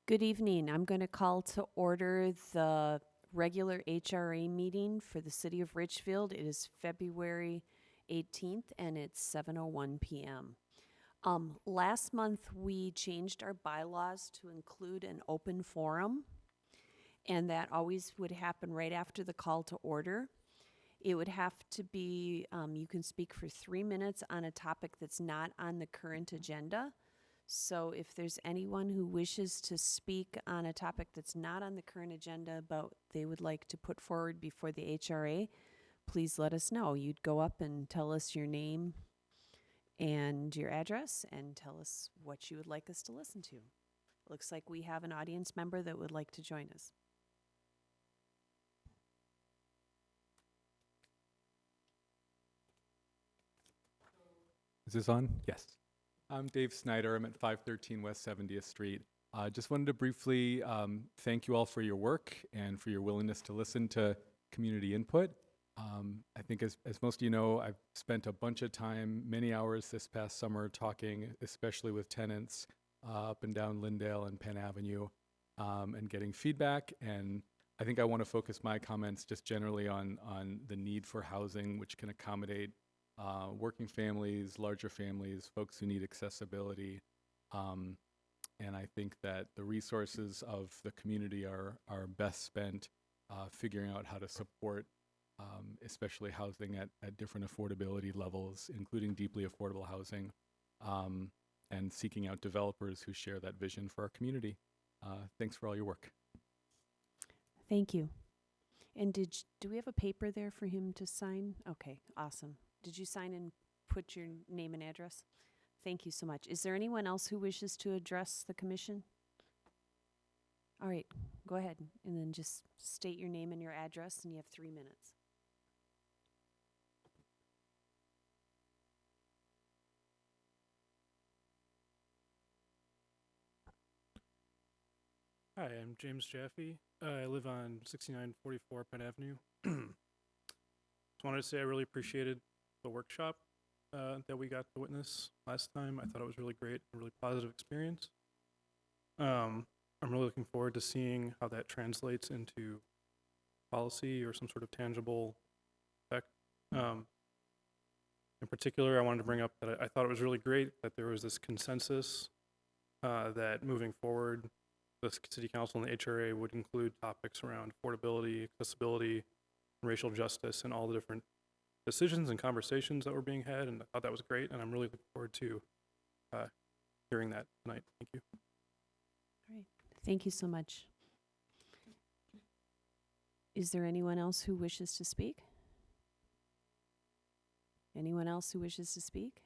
Good evening. I'm going to call to order the regular HRA meeting for the City of Richfield. It is February 18th and it's 7:01 p.m. Last month, we changed our bylaws to include an open forum, and that always would happen right after the call to order. It would have to be, you can speak for 3 minutes on a topic that's not on the current agenda. So if there's anyone who wishes to speak on a topic that's not on the current agenda, but they would like to put forward before the HRA, please let us know. You'd go up and tell us your name and your address and tell us what you would like us to listen to. Looks like we have an audience member that would like to join us. Is this on? Yes. I'm Dave Snyder. I'm at 513 West 70th Street. Just wanted to briefly thank you all for your work and for your willingness to listen to community input. I think as most of you know, I've spent a bunch of time, many hours this past summer talking, especially with tenants up and down Lyndale and Penn Avenue, and getting feedback. And I think I want to focus my comments just generally on the need for housing, which can accommodate working families, larger families, folks who need accessibility. And I think that the resources of the community are best spent figuring out how to support especially housing at different affordability levels, including deeply affordable housing, and seeking out developers who share that vision for our community. Thanks for all your work. Thank you. And do we have a paper there for him to sign? Okay, awesome. Did you sign and put your name and address? Thank you so much. Is there anyone else who wishes to address the commission? All right, go ahead and then just state your name and your address, and you have 3 minutes. Hi, I'm James Jaffe. I live on 6944 Penn Avenue. Just wanted to say I really appreciated the workshop that we got to witness last time. I thought it was really great, a really positive experience. I'm really looking forward to seeing how that translates into policy or some sort of tangible effect. In particular, I wanted to bring up that I thought it was really great that there was this consensus that moving forward, the City Council and the HRA would include topics around affordability, accessibility, racial justice, and all the different decisions and conversations that were being had, and I thought that was great, and I'm really looking forward to hearing that tonight. Thank you. All right, thank you so much. Is there anyone else who wishes to speak? Anyone else who wishes to speak?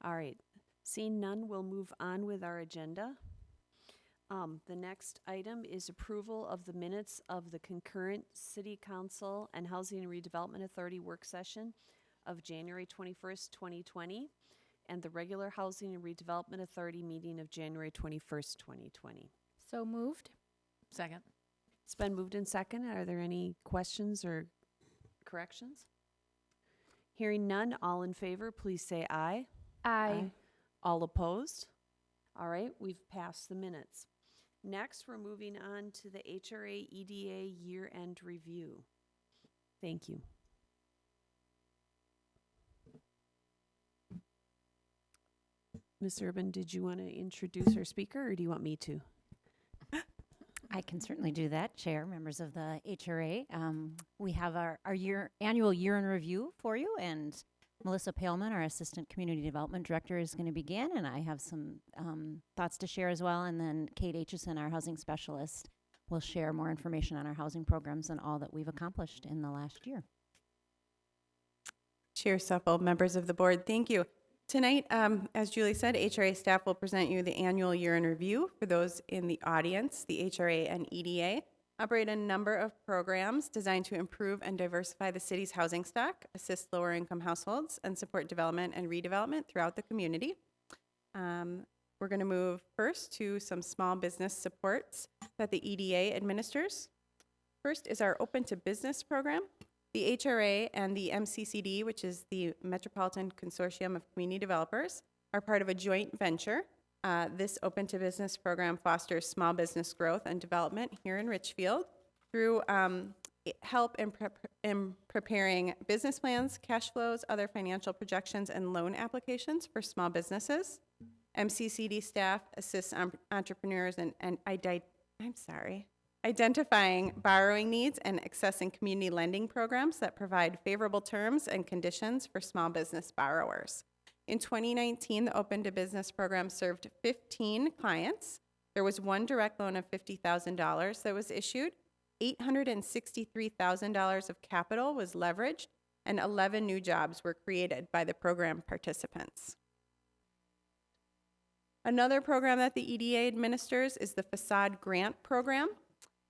All right, seeing none, we'll move on with our agenda. The next item is approval of the minutes of the concurrent City Council and Housing and Redevelopment Authority work session of January 21st, 2020, and the regular Housing and Redevelopment Authority meeting of January 21st, 2020. So moved. Second. It's been moved and second. Are there any questions or corrections? Hearing none, all in favor, please say aye. Aye. All opposed? All right, we've passed the minutes. Next, we're moving on to the HRA EDA year-end review. Thank you. Ms. Urban, did you want to introduce our speaker, or do you want me to? I can certainly do that, Chair, members of the HRA. We have our annual year-end review for you, and Melissa Paleman, our Assistant Community Development Director, is going to begin, and I have some thoughts to share as well, and then Kate Aitchison, our Housing Specialist, will share more information on our housing programs and all that we've accomplished in the last year. Chair Supple, members of the board, thank you. Tonight, as Julie said, HRA staff will present you the annual year-end review. For those in the audience, the HRA and EDA operate a number of programs designed to improve and diversify the city's housing stock, assist lower-income households, and support development and redevelopment throughout the community. We're going to move first to some small business supports that the EDA administers. First is our Open to Business program. The HRA and the MCCD, which is the Metropolitan Consortium of Community Developers, are part of a joint venture This Open to Business program fosters small business growth and development here in Richfield through help in preparing business plans, cash flows, other financial projections, and loan applications for small businesses. MCCD staff assists entrepreneurs in identifying borrowing needs and accessing community lending programs that provide favorable terms and conditions for small business borrowers. In 2019, the Open to Business program served 15 clients. There was one direct loan of $50,000 that was issued. $863,000 of capital was leveraged, and 11 new jobs were created by the program participants. Another program that the EDA administers is the Facade Grant Program.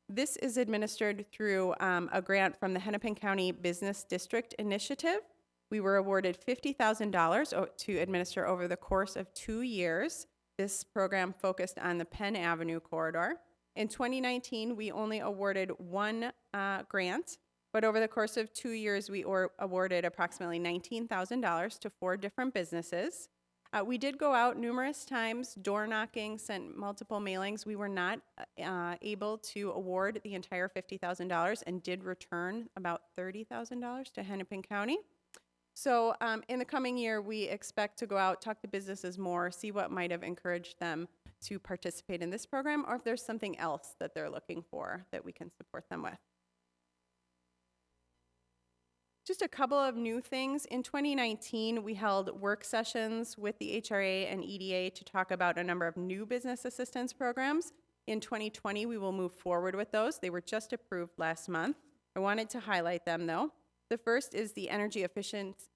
This is administered through a grant from the Hennepin County Business District Initiative. We were awarded $50,000 to administer over the course of 2 years. This program focused on the Penn Avenue corridor. In 2019, we only awarded one grant, but over the course of 2 years, we awarded approximately $19,000 to 4 different businesses. We did go out numerous times, door knocking, sent multiple mailings. We were not able to award the entire $50,000 and did return about $30,000 to Hennepin County. So in the coming year, we expect to go out, talk to businesses more, see what might have encouraged them to participate in this program, or if there's something else that they're looking for that we can support them with. Just a couple of new things. In 2019, we held work sessions with the HRA and EDA to talk about a number of new business assistance programs. In 2020, we will move forward with those. They were just approved last month. I wanted to highlight them, though. The first is the Energy Efficient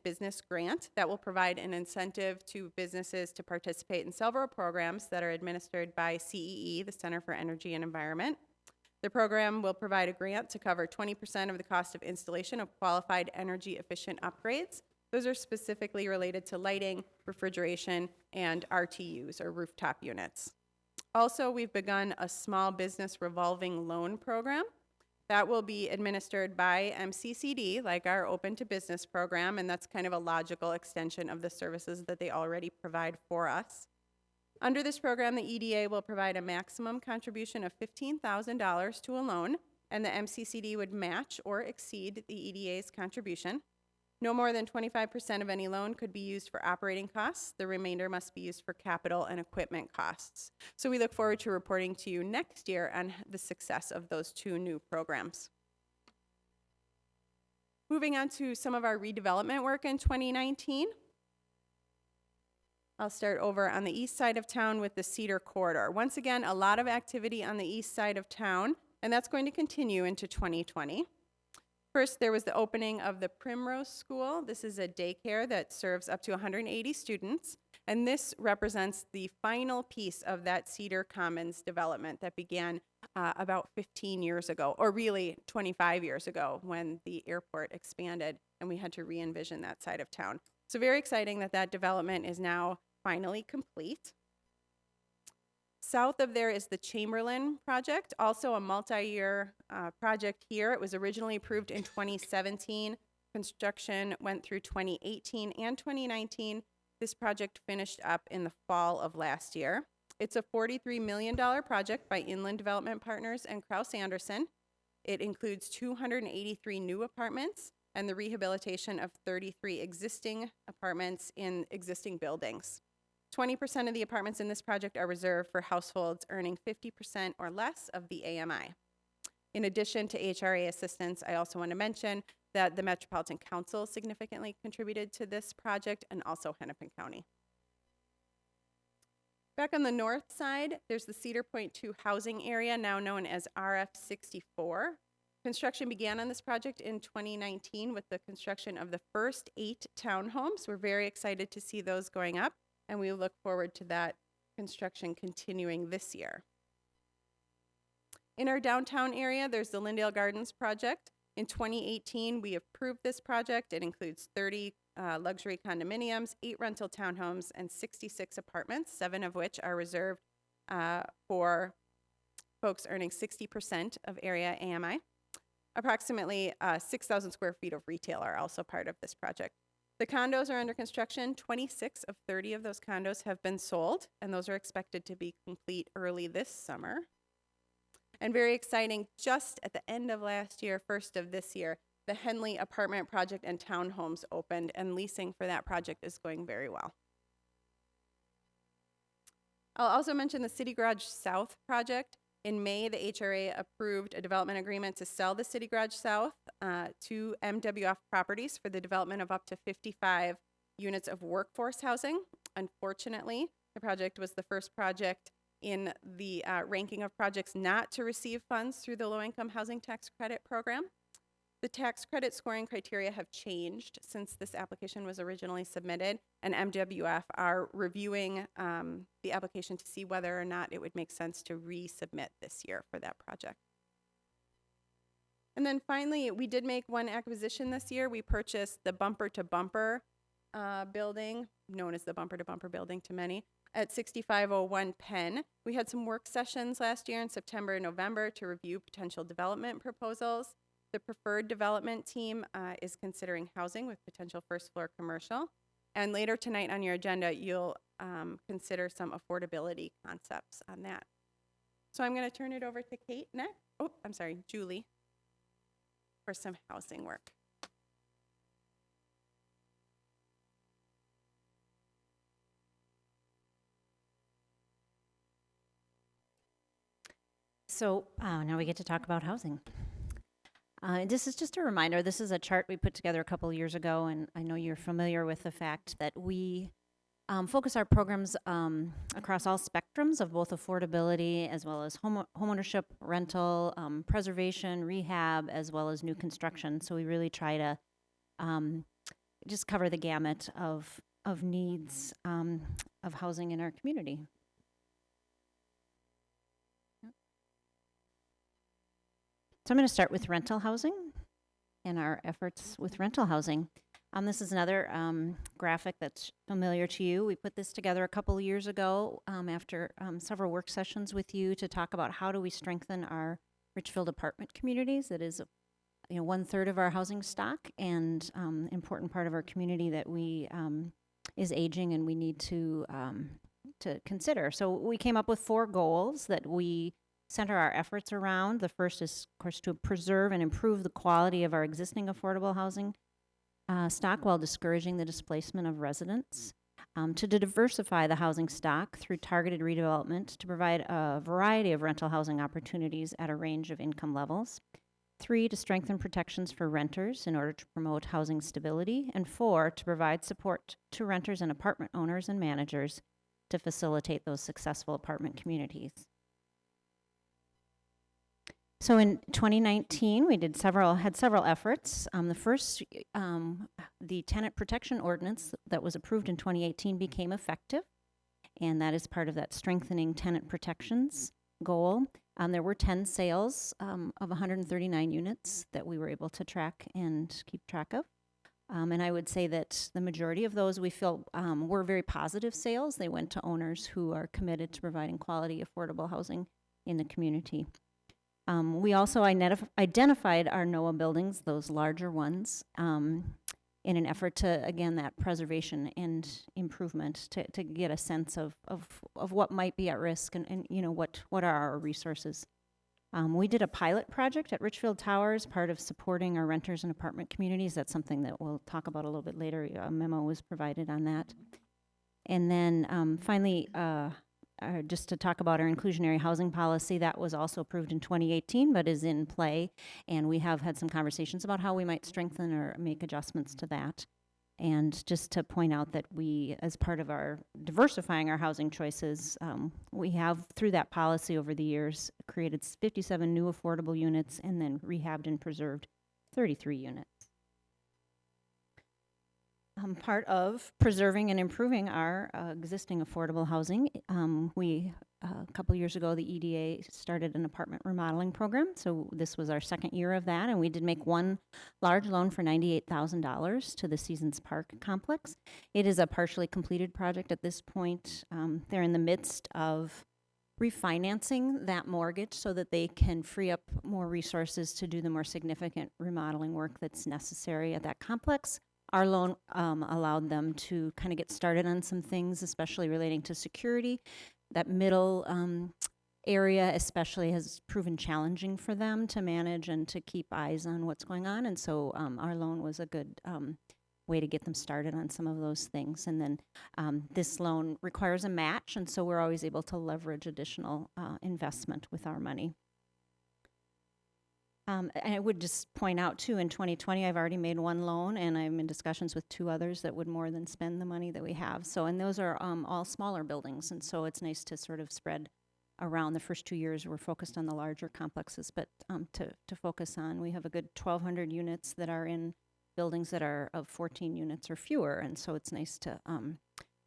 Business Grant that will provide an incentive to businesses to participate in several programs that are administered by CEE, the Center for Energy and Environment. The program will provide a grant to cover 20% of the cost of installation of qualified energy efficient upgrades. Those are specifically related to lighting, refrigeration, and RTUs, or rooftop units. Also, we've begun a small business revolving loan program that will be administered by MCCD, like our Open to Business program, and that's kind of a logical extension of the services that they already provide for us. Under this program, the EDA will provide a maximum contribution of $15,000 to a loan, and the MCCD would match or exceed the EDA's contribution. No more than 25% of any loan could be used for operating costs. The remainder must be used for capital and equipment costs. So we look forward to reporting to you next year on the success of those 2 new programs. Moving on to some of our redevelopment work in 2019. I'll start over on the east side of town with the Cedar Corridor. Once again, a lot of activity on the east side of town, and that's going to continue into 2020. First, there was the opening of the Primrose School. This is a daycare that serves up to 180 students, and this represents the final piece of that Cedar Commons development that began about 15 years ago, or really 25 years ago when the airport expanded and we had to re-envision that side of town. So very exciting that that development is now finally complete. South of there is the Chamberlain project, also a multi-year project here. It was originally approved in 2017. Construction went through 2018 and 2019. This project finished up in the fall of last year. It's a $43 million project by Inland Development Partners and Kraus Anderson. It includes 283 new apartments and the rehabilitation of 33 existing apartments in existing buildings. 20% of the apartments in this project are reserved for households earning 50% or less of the AMI. In addition to HRA assistance, I also want to mention that the Metropolitan Council significantly contributed to this project, and also Hennepin County. Back on the north side, there's the Cedar Point 2 housing area, now known as RF64. Construction began on this project in 2019 with the construction of the first 8 townhomes. We're very excited to see those going up, and we look forward to that construction continuing this year. In our downtown area, there's the Lindale Gardens project. In 2018, we approved this project. It includes 30 luxury condominiums, 8 rental townhomes, and 66 apartments, 7 of which are reserved for folks earning 60% of area AMI. Approximately 6,000 square feet of retail are also part of this project. The condos are under construction. 26 of 30 of those condos have been sold, and those are expected to be complete early this summer. And very exciting, just at the end of last year, first of this year, the Henley apartment project and townhomes opened, and leasing for that project is going very well. I'll also mention the City Garage South project. In May, the HRA approved a development agreement to sell the City Garage South to MWF Properties for the development of up to 55 units of workforce housing. Unfortunately, the project was the first project in the ranking of projects not to receive funds through the Low-Income Housing Tax Credit Program. The tax credit scoring criteria have changed since this application was originally submitted, and MWF are reviewing the application to see whether or not it would make sense to resubmit this year for that project. And then finally, we did make one acquisition this year. We purchased the Bumper to Bumper building, known as the Bumper to Bumper building to many, at 6501 Penn. We had some work sessions last year in September and November to review potential development proposals. The preferred development team is considering housing with potential first floor commercial. And later tonight on your agenda, you'll consider some affordability concepts on that. So I'm going to turn it over to Kate next. Oh, I'm sorry, Julie, for some housing work. So now we get to talk about housing. This is just a reminder. This is a chart we put together a couple years ago, and I know you're familiar with the fact that we focus our programs across all spectrums of both affordability as well as homeownership, rental, preservation, rehab, as well as new construction. So we really try to just cover the gamut of needs of housing in our community. So I'm going to start with rental housing and our efforts with rental housing. This is another graphic that's familiar to you. We put this together a couple of years ago after several work sessions with you to talk about how do we strengthen our Richfield apartment communities. That is, 1/3 of our housing stock and important part of our community that we is aging and we need to consider. So we came up with 4 goals that we center our efforts around. The first is, of course, to preserve and improve the quality of our existing affordable housing stock while discouraging the displacement of residents. To diversify the housing stock through targeted redevelopment to provide a variety of rental housing opportunities at a range of income levels. 3, to strengthen protections for renters in order to promote housing stability. And 4, to provide support to renters and apartment owners and managers to facilitate those successful apartment communities. So in 2019, we had several efforts. The first, the tenant protection ordinance that was approved in 2018 became effective, and that is part of that strengthening tenant protections goal. There were 10 sales of 139 units that we were able to track and keep track of. And I would say that the majority of those we feel were very positive sales. They went to owners who are committed to providing quality, affordable housing in the community. We also identified our NOAA buildings, those larger ones, in an effort to, again, that preservation and improvement to get a sense of what might be at risk and what are our resources. We did a pilot project at Richfield Towers, part of supporting our renters and apartment communities. That's something that we'll talk about a little bit later. A memo was provided on that. And then finally, just to talk about our inclusionary housing policy, that was also approved in 2018, but is in play. And we have had some conversations about how we might strengthen or make adjustments to that. And just to point out that we, as part of our diversifying our housing choices, we have, through that policy over the years, created 57 new affordable units and then rehabbed and preserved 33 units. Part of preserving and improving our existing affordable housing, a couple years ago, the EDA started an apartment remodeling program. So this was our second year of that, and we did make one large loan for $98,000 to the Seasons Park complex. It is a partially completed project at this point. They're in the midst of refinancing that mortgage so that they can free up more resources to do the more significant remodeling work that's necessary at that complex. Our loan allowed them to kind of get started on some things, especially relating to security. That middle area especially has proven challenging for them to manage and to keep eyes on what's going on. And so our loan was a good way to get them started on some of those things. And then this loan requires a match, and so we're always able to leverage additional investment with our money. And I would just point out, too, in 2020, I've already made one loan, and I'm in discussions with 2 others that would more than spend the money that we have. So, and those are all smaller buildings, and so it's nice to sort of spread around. The first 2 years, we're focused on the larger complexes, but to focus on, we have a good 1,200 units that are in buildings that are of 14 units or fewer, and so it's nice to,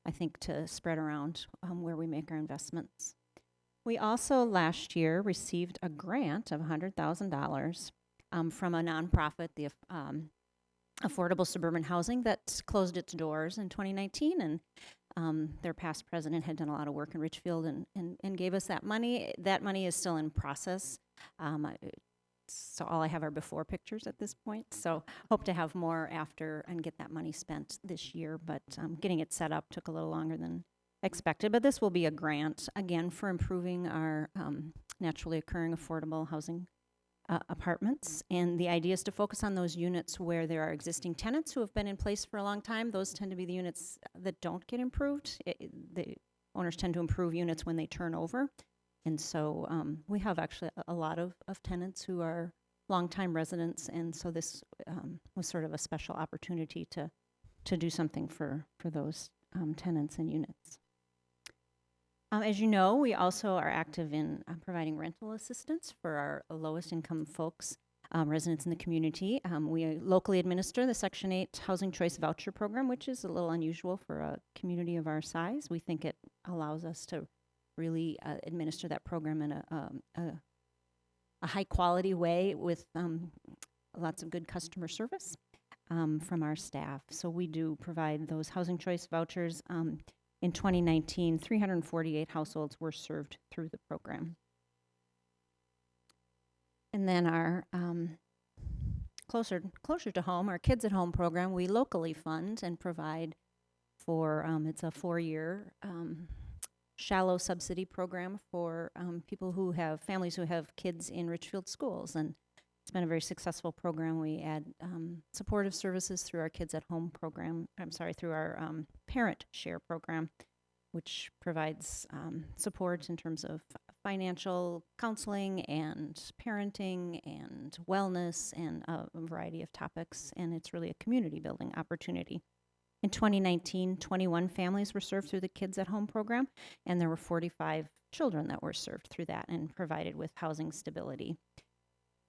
I think, to spread around where we make our investments. We also last year received a grant of $100,000 from a nonprofit, the Affordable Suburban Housing, that closed its doors in 2019, and their past president had done a lot of work in Richfield and gave us that money. That money is still in process. So all I have are before pictures at this point. So hope to have more after and get that money spent this year, but getting it set up took a little longer than expected. But this will be a grant, again, for improving our naturally occurring affordable housing apartments. And the idea is to focus on those units where there are existing tenants who have been in place for a long time. Those tend to be the units that don't get improved. The owners tend to improve units when they turn over. And so we have actually a lot of tenants who are longtime residents, and so this was sort of a special opportunity to do something for those tenants and units. As you know, we also are active in providing rental assistance for our lowest income folks, residents in the community. We locally administer the Section 8 Housing Choice Voucher Program, which is a little unusual for a community of our size. We think it allows us to really administer that program in a high quality way with lots of good customer service from our staff. So we do provide those housing choice vouchers. In 2019, 348 households were served through the program. And then our closer to home, our Kids at Home program, we locally fund and provide for, it's a 4-year shallow subsidy program for people who have, families who have kids in Richfield schools. And it's been a very successful program. We add supportive services through our Kids at Home program, through our Parent Share program, which provides support in terms of financial counseling and parenting and wellness and a variety of topics. And it's really a community building opportunity. In 2019, 21 families were served through the Kids at Home program, and there were 45 children that were served through that and provided with housing stability.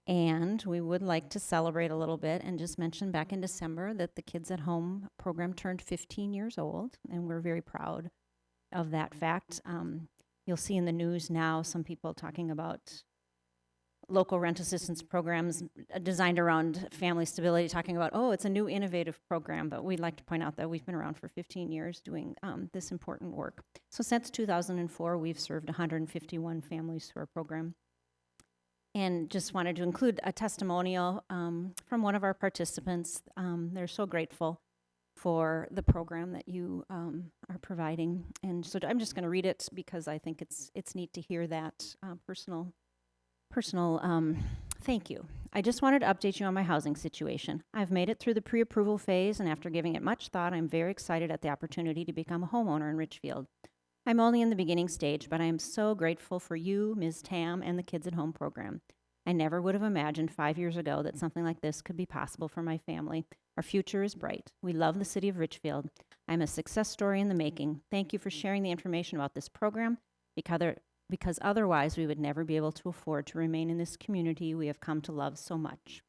And we would like to celebrate a little bit and just mention back in December that the Kids at Home program turned 15 years old, and we're very proud of that fact. You'll see in the news now some people talking about local rent assistance programs designed around family stability, talking about, oh, it's a new innovative program, but we'd like to point out that we've been around for 15 years doing this important work. So since 2004, we've served 151 families through our program. And just wanted to include a testimonial from one of our participants. They're so grateful for the program that you are providing. And so I'm just going to read it because I think it's neat to hear that personal thank you. I just wanted to update you on my housing situation. I've made it through the pre-approval phase, and after giving it much thought, I'm very excited at the opportunity to become a homeowner in Richfield. I'm only in the beginning stage, but I am so grateful for you, Ms. Tam, and the Kids at Home program. I never would have imagined 5 years ago that something like this could be possible for my family. Our future is bright. We love the city of Richfield. I'm a success story in the making. Thank you for sharing the information about this program, because otherwise we would never be able to afford to remain in this community we have come to love so much.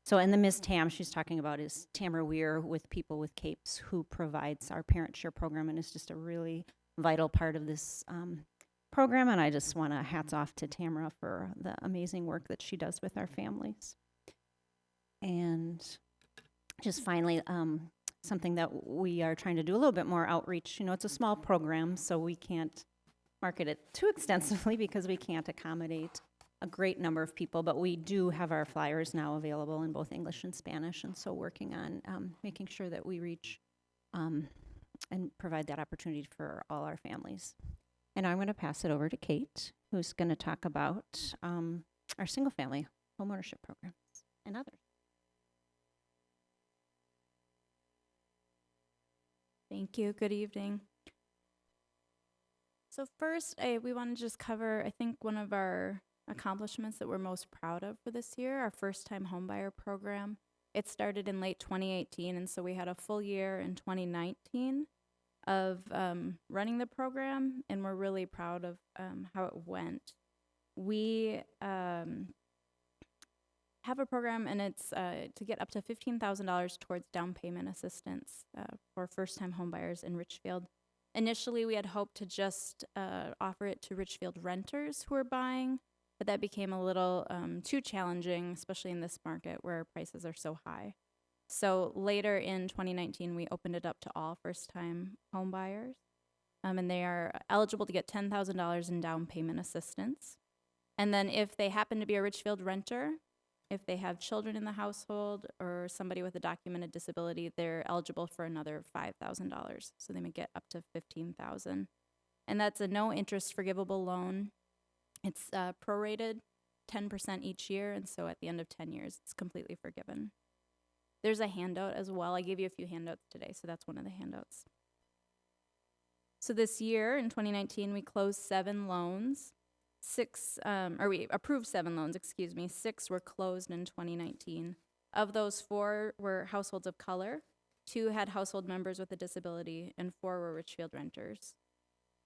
So, and the Ms. Tam she's talking about is Tamara Weir with People with Capes, who provides our Parent Share program and is just a really vital part of this program. And I just want to hats off to Tamara for the amazing work that she does with our families. And just finally, something that we are trying to do a little bit more outreach. You know, it's a small program, so we can't market it too extensively because we can't accommodate a great number of people, but we do have our flyers now available in both English and Spanish, and so working on making sure that we reach and provide that opportunity for all our families. And I'm going to pass it over to Kate, who's going to talk about our single-family homeownership programs and others. Thank you. Good evening. So first, we want to just cover, I think, one of our accomplishments that we're most proud of for this year, our first-time homebuyer program. It started in late 2018, and so we had a full year in 2019 of running the program, and we're really proud of how it went. We have a program, and it's to get up to $15,000 towards down payment assistance for first-time homebuyers in Richfield. Initially, we had hoped to just offer it to Richfield renters who are buying, but that became a little too challenging, especially in this market where prices are so high. So later in 2019, we opened it up to all first-time homebuyers, and they are eligible to get $10,000 in down payment assistance. And then if they happen to be a Richfield renter, if they have children in the household or somebody with a documented disability, they're eligible for another $5,000. So they may get up to $15,000. And that's a no-interest forgivable loan. It's prorated 10% each year, and so at the end of 10 years, it's completely forgiven. There's a handout as well. I gave you a few handouts today, so that's one of the handouts. So this year, in 2019, we closed 7 loans. We approved 7 loans, 6 were closed in 2019. Of those, 4 were households of color, 2 had household members with a disability, and 4 were Richfield renters.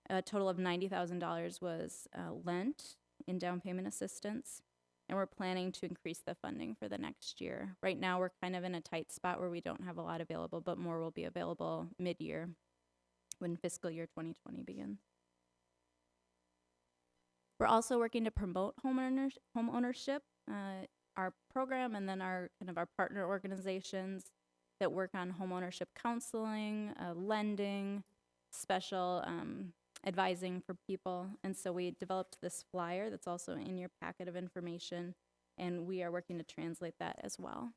A total of $90,000 was lent in down payment assistance, and we're planning to increase the funding for the next year. Right now, we're kind of in a tight spot where we don't have a lot available, but more will be available mid-year when fiscal year 2020 begins. We're also working to promote homeownership. Our program and then our partner organizations that work on homeownership counseling, lending, special advising for people. And so we developed this flyer that's also in your packet of information, and we are working to translate that as well.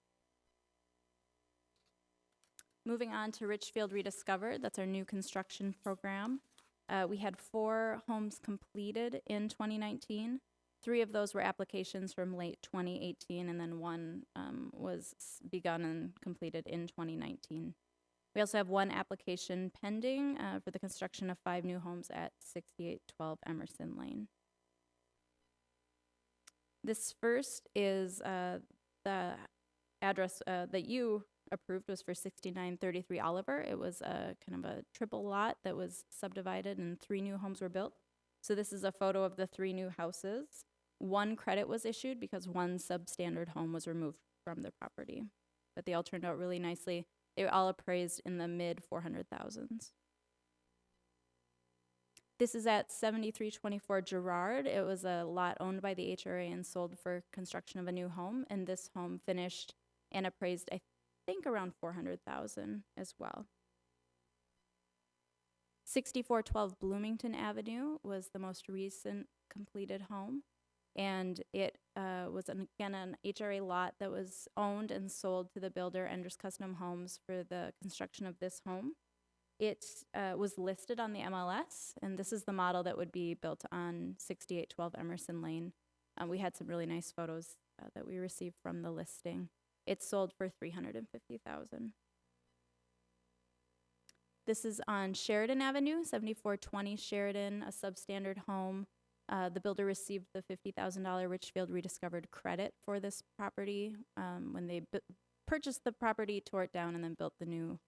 Moving on to Richfield Rediscovered, that's our new construction program. We had 4 homes completed in 2019. 3 of those were applications from late 2018, and then 1 was begun and completed in 2019. We also have 1 application pending for the construction of 5 new homes at 6812 Emerson Lane. This first is the address that you approved was for 6933 Oliver. It was a kind of a triple lot that was subdivided and 3 new homes were built. So this is a photo of the 3 new houses. 1 credit was issued because 1 substandard home was removed from the property, but they all turned out really nicely. They were all appraised in the mid 400,000s. This is at 7324 Girard. It was a lot owned by the HRA and sold for construction of a new home, and this home finished and appraised, I think, around 400,000 as well. 6412 Bloomington Avenue was the most recent completed home, and it was again an HRA lot that was owned and sold to the builder Enders Custom Homes for the construction of this home. It was listed on the MLS, and this is the model that would be built on 6812 Emerson Lane. We had some really nice photos that we received from the listing. It sold for $350,000. This is on Sheridan Avenue, 7420 Sheridan, a substandard home. The builder received the $50,000 Richfield Rediscovered credit for this property when they purchased the property, tore it down, and then built the new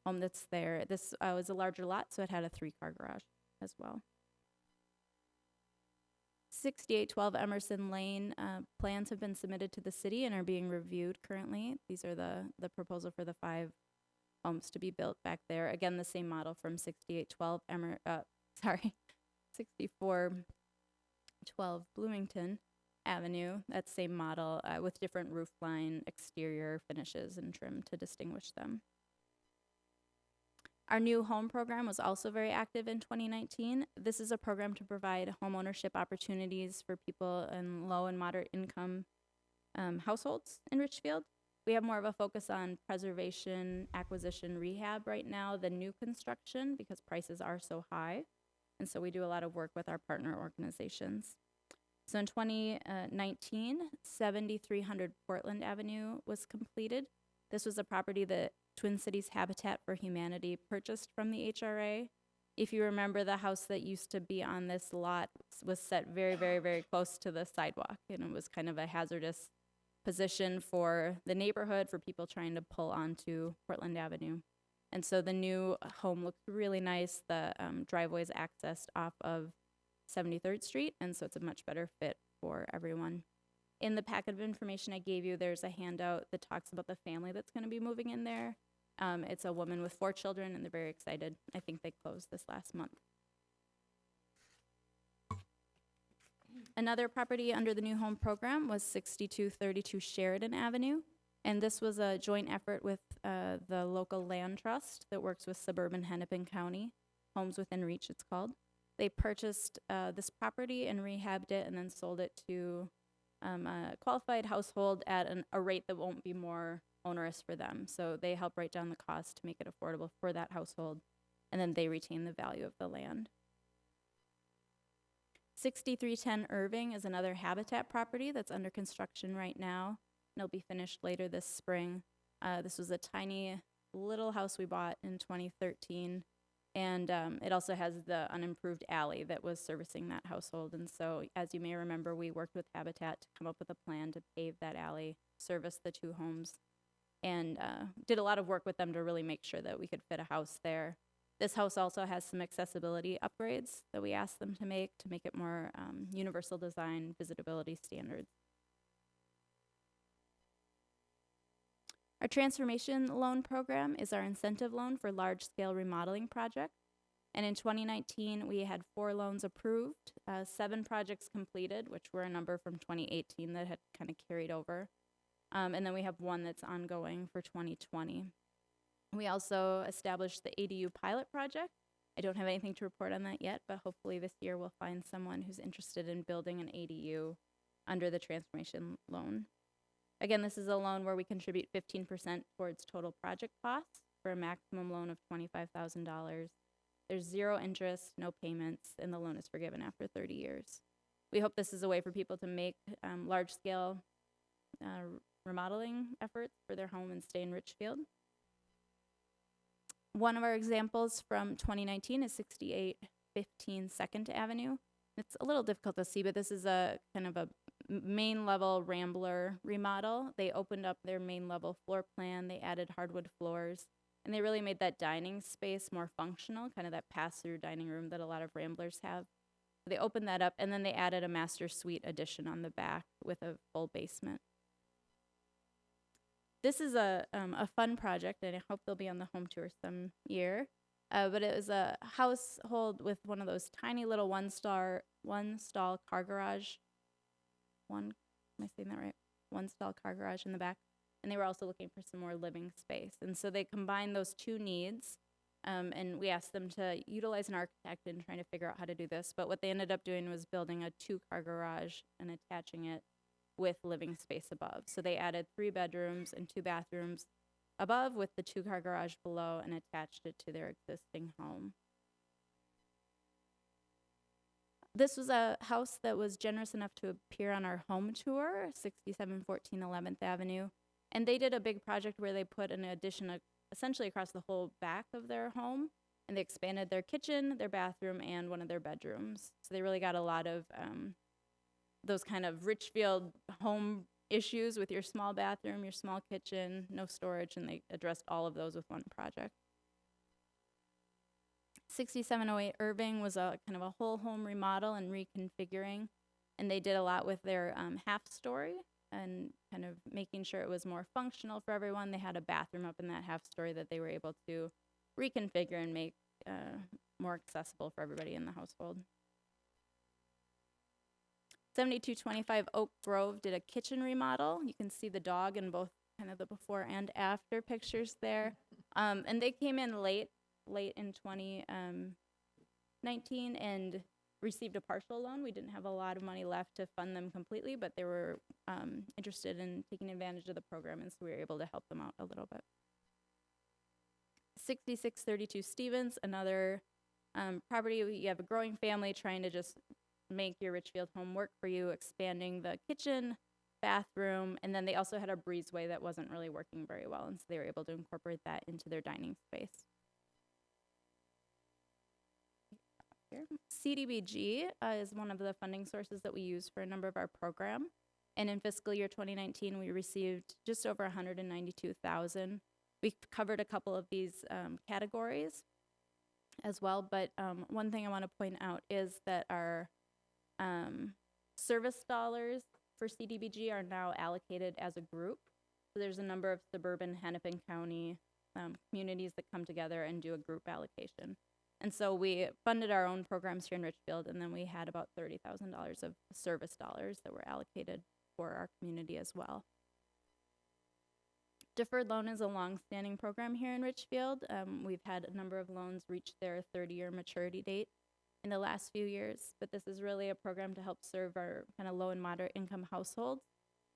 home that's there. This was a larger lot, so it had a 3-car garage as well. 6812 Emerson Lane, plans have been submitted to the city and are being reviewed currently. These are the proposal for the 5 homes to be built back there. Again, the same model from 6412 Bloomington Avenue. That same model with different roof line, exterior finishes, and trim to distinguish them. Our new home program was also very active in 2019. This is a program to provide home ownership opportunities for people in low and moderate income households in Richfield. We have more of a focus on preservation, acquisition, rehab right now than new construction because prices are so high. And so we do a lot of work with our partner organizations. So in 2019, 7300 Portland Avenue was completed. This was a property that Twin Cities Habitat for Humanity purchased from the HRA. If you remember, the house that used to be on this lot was set very, very, very close to the sidewalk, and it was kind of a hazardous position for the neighborhood, for people trying to pull onto Portland Avenue. And so the new home looks really nice. The driveway is accessed off of 73rd Street, and so it's a much better fit for everyone. In the packet of information I gave you, there's a handout that talks about the family that's going to be moving in there. It's a woman with 4 children, and they're very excited. I think they closed this last month. Another property under the new home program was 6232 Sheridan Avenue, and this was a joint effort with the local land trust that works with suburban Hennepin County, Homes Within Reach it's called. They purchased this property and rehabbed it and then sold it to a qualified household at a rate that won't be more onerous for them. So they help write down the cost to make it affordable for that household, and then they retain the value of the land. 6310 Irving is another Habitat property that's under construction right now, and it'll be finished later this spring. This was a tiny little house we bought in 2013, and it also has the unimproved alley that was servicing that household. And so, as you may remember, we worked with Habitat to come up with a plan to pave that alley, service the 2 homes, and did a lot of work with them to really make sure that we could fit a house there. This house also has some accessibility upgrades that we asked them to make it more universal design, visitability standards. Our transformation loan program is our incentive loan for large-scale remodeling projects. And in 2019, we had 4 loans approved, 7 projects completed, which were a number from 2018 that had kind of carried over. And then we have 1 that's ongoing for 2020. We also established the ADU pilot project. I don't have anything to report on that yet, but hopefully this year we'll find someone who's interested in building an ADU under the transformation loan. Again, this is a loan where we contribute 15% towards total project costs for a maximum loan of $25,000. There's 0 interest, no payments, and the loan is forgiven after 30 years. We hope this is a way for people to make large-scale remodeling efforts for their home and stay in Richfield. One of our examples from 2019 is 6815 2nd Avenue. It's a little difficult to see, but this is a kind of a main level Rambler remodel. They opened up their main level floor plan, they added hardwood floors, and they really made that dining space more functional, kind of that pass-through dining room that a lot of Ramblers have. They opened that up, and then they added a master suite addition on the back with a full basement. This is a fun project, and I hope they'll be on the home tour some year. But it was a household with one of those tiny little one-stall car garage. Am I saying that right? One-stall car garage in the back. And they were also looking for some more living space. And so they combined those 2 needs. And we asked them to utilize an architect in trying to figure out how to do this. But what they ended up doing was building a 2-car garage and attaching it with living space above. So they added 3 bedrooms and 2 bathrooms above with the 2-car garage below and attached it to their existing home. This was a house that was generous enough to appear on our home tour, 6714 11th Avenue. And they did a big project where they put an addition essentially across the whole back of their home. And they expanded their kitchen, their bathroom, and one of their bedrooms. So they really got a lot of those kind of Richfield home issues with your small bathroom, your small kitchen, no storage, and they addressed all of those with one project. 6708 Irving was a kind of a whole home remodel and reconfiguring, and they did a lot with their half story and kind of making sure it was more functional for everyone. They had a bathroom up in that half story that they were able to reconfigure and make more accessible for everybody in the household. 7225 Oak Grove did a kitchen remodel. You can see the dog in both kind of the before and after pictures there. And they came in late late in 2019 and received a partial loan. We didn't have a lot of money left to fund them completely, but they were interested in taking advantage of the program, and so we were able to help them out a little bit. 6632 Stevens, another property. You have a growing family trying to just make your Richfield home work for you, expanding the kitchen, bathroom, and then they also had a breezeway that wasn't really working very well, and so they were able to incorporate that into their dining space. Here. CDBG is one of the funding sources that we use for a number of our program, and in fiscal year 2019 we received just over $192,000. We covered a couple of these categories as well, but one thing I want to point out is that our service dollars for CDBG are now allocated as a group. So there's a number of suburban Hennepin County communities that come together and do a group allocation. And so we funded our own programs here in Richfield, and then we had about $30,000 of service dollars that were allocated for our community as well. Deferred loan is a long-standing program here in Richfield. We've had a number of loans reach their 30-year maturity date in the last few years, but this is really a program to help serve our kind of low and moderate income households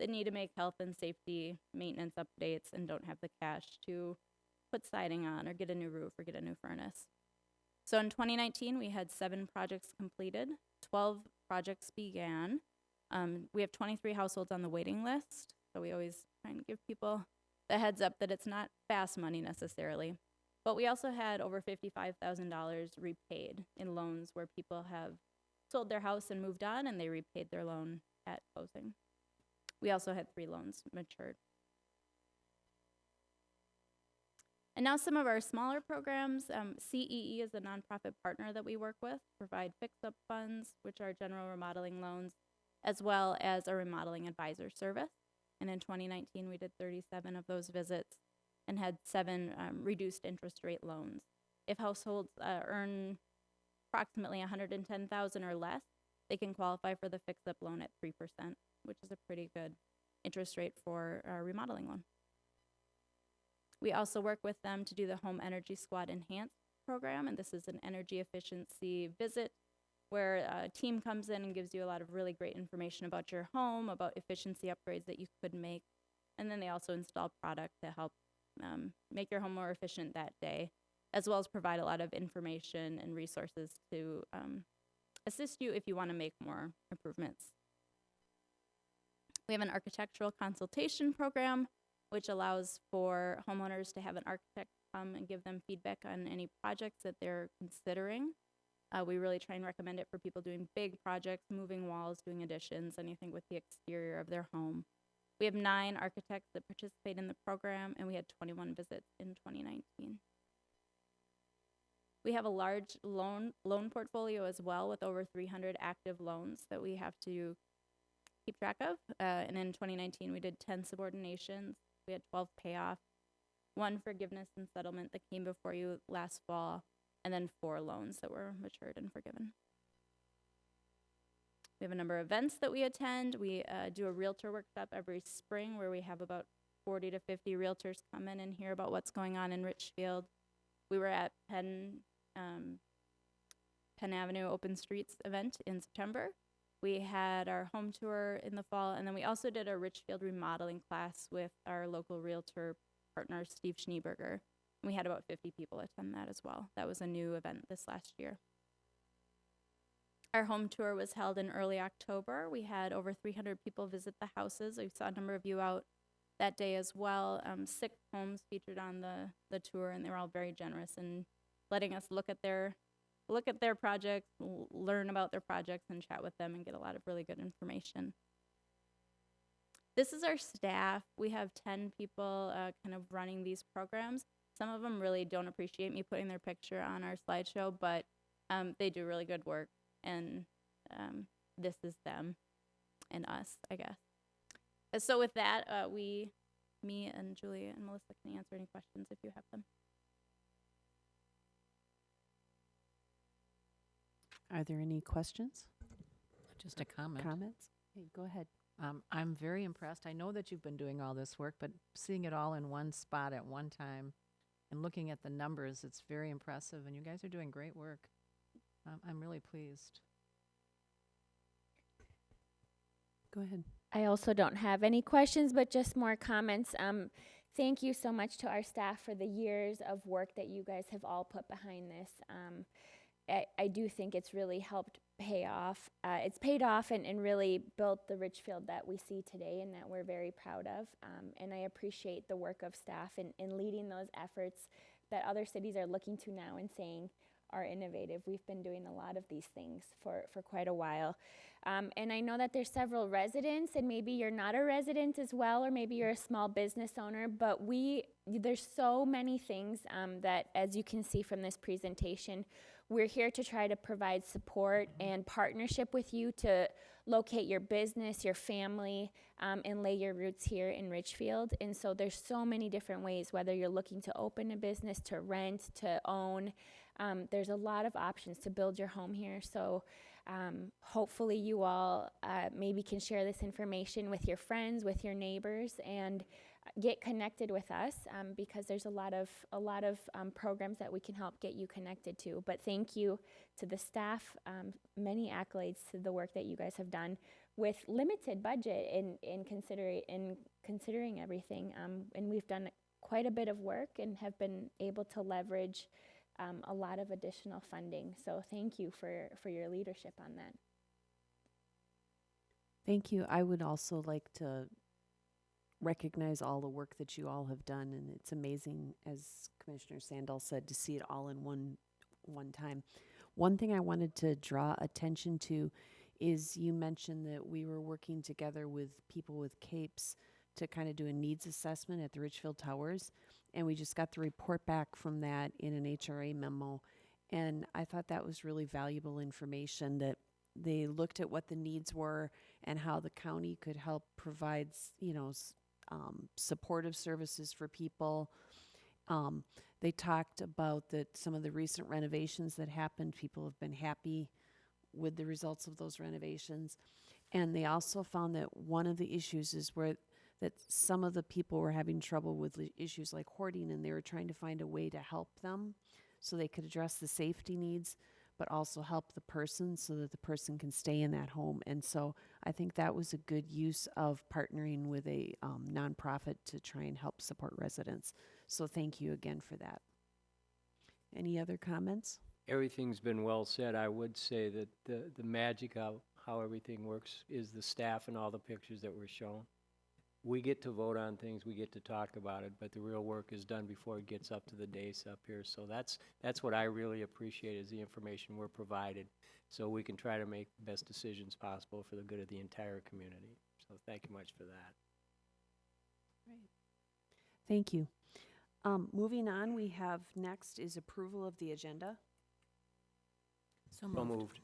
that need to make health and safety maintenance updates and don't have the cash to put siding on or get a new roof or get a new furnace. So in 2019, we had 7 projects completed, 12 projects began. We have 23 households on the waiting list, so we always try and give people the heads up that it's not fast money necessarily. But we also had over $55,000 repaid in loans where people have sold their house and moved on, and they repaid their loan at closing. We also had 3 loans matured. And now some of our smaller programs. CEE is a nonprofit partner that we work with, provide fix-up funds, which are general remodeling loans, as well as a remodeling advisor service. And in 2019, we did 37 of those visits and had 7 reduced interest rate loans. If households earn approximately $110,000 or less, they can qualify for the fix-up loan at 3%, which is a pretty good interest rate for our remodeling loan. We also work with them to do the Home Energy Squad Enhanced program, and this is an energy efficiency visit where a team comes in and gives you a lot of really great information about your home, about efficiency upgrades that you could make, and then they also install product to help make your home more efficient that day, as well as provide a lot of information and resources to assist you if you want to make more improvements. We have an architectural consultation program, which allows for homeowners to have an architect come and give them feedback on any projects that they're considering. We really try and recommend it for people doing big projects, moving walls, doing additions, anything with the exterior of their home. We have 9 architects that participate in the program, and we had 21 visits in 2019. We have a large loan portfolio as well, with over 300 active loans that we have to keep track of. And in 2019, we did 10 subordinations. We had 12 payoffs, 1 forgiveness and settlement that came before you last fall, and then 4 loans that were matured and forgiven. We have a number of events that we attend. We do a realtor workshop every spring where we have about 40 to 50 realtors come in and hear about what's going on in Richfield. We were at Penn Avenue Open Streets event in September. We had our home tour in the fall, and then we also did a Richfield remodeling class with our local realtor partner, Steve Schneeberger. We had about 50 people attend that as well. That was a new event this last year. Our home tour was held in early October. We had over 300 people visit the houses. We saw a number of you out that day as well. 6 homes featured on the tour, and they were all very generous in letting us look at their projects, learn about their projects, and chat with them and get a lot of really good information. This is our staff. We have 10 people kind of running these programs. Some of them really don't appreciate me putting their picture on our slideshow, but they do really good work, and this is them and us, I guess. So with that, me and Julia and Melissa can answer any questions if you have them. Are there any questions, Just a comment. comments? Hey, go ahead. I'm very impressed. I know that you've been doing all this work, but seeing it all in one spot at one time and looking at the numbers, it's very impressive, and you guys are doing great work. I'm really pleased. Go ahead. I also don't have any questions, but just more comments. Thank you so much to our staff for the years of work that you guys have all put behind this. I do think it's really helped pay off. It's paid off and really built the Richfield that we see today and that we're very proud of. And I appreciate the work of staff in leading those efforts that other cities are looking to now and saying are innovative. We've been doing a lot of these things for quite a while. And I know that there's several residents, and maybe you're not a resident as well, or maybe you're a small business owner, but there's so many things that, as you can see from this presentation, we're here to try to provide support and partnership with you to locate your business, your family, and lay your roots here in Richfield. And so there's so many different ways, whether you're looking to open a business, to rent, to own. There's a lot of options to build your home here. So hopefully you all maybe can share this information with your friends, with your neighbors, and get connected with us because there's a lot of programs that we can help get you connected to. But thank you to the staff, many accolades to the work that you guys have done with limited budget in considering everything. And we've done quite a bit of work and have been able to leverage a lot of additional funding. So thank you for your leadership on that. Thank you. I would also like to recognize all the work that you all have done, and it's amazing, as Commissioner Sandal said, to see it all in one time. One thing I wanted to draw attention to is you mentioned that we were working together with people with CAPES to kind of do a needs assessment at the Richfield Towers, and we just got the report back from that in an HRA memo, and I thought that was really valuable information, that they looked at what the needs were and how the county could help provide, supportive services for people. They talked about that some of the recent renovations that happened, people have been happy with the results of those renovations. And they also found that one of the issues is that some of the people were having trouble with issues like hoarding, and they were trying to find a way to help them so they could address the safety needs, but also help the person so that the person can stay in that home. And so I think that was a good use of partnering with a nonprofit to try and help support residents. So thank you again for that. Any other comments? Everything's been well said. I would say that the magic of how everything works is the staff and all the pictures that were shown. We get to vote on things, we get to talk about it, but the real work is done before it gets up to the dais up here. So that's what I really appreciate, is the information we're provided, so we can try to make the best decisions possible for the good of the entire community. So thank you much for that. Right. Thank you. Moving on, we have next is approval of the agenda. So So moved. moved.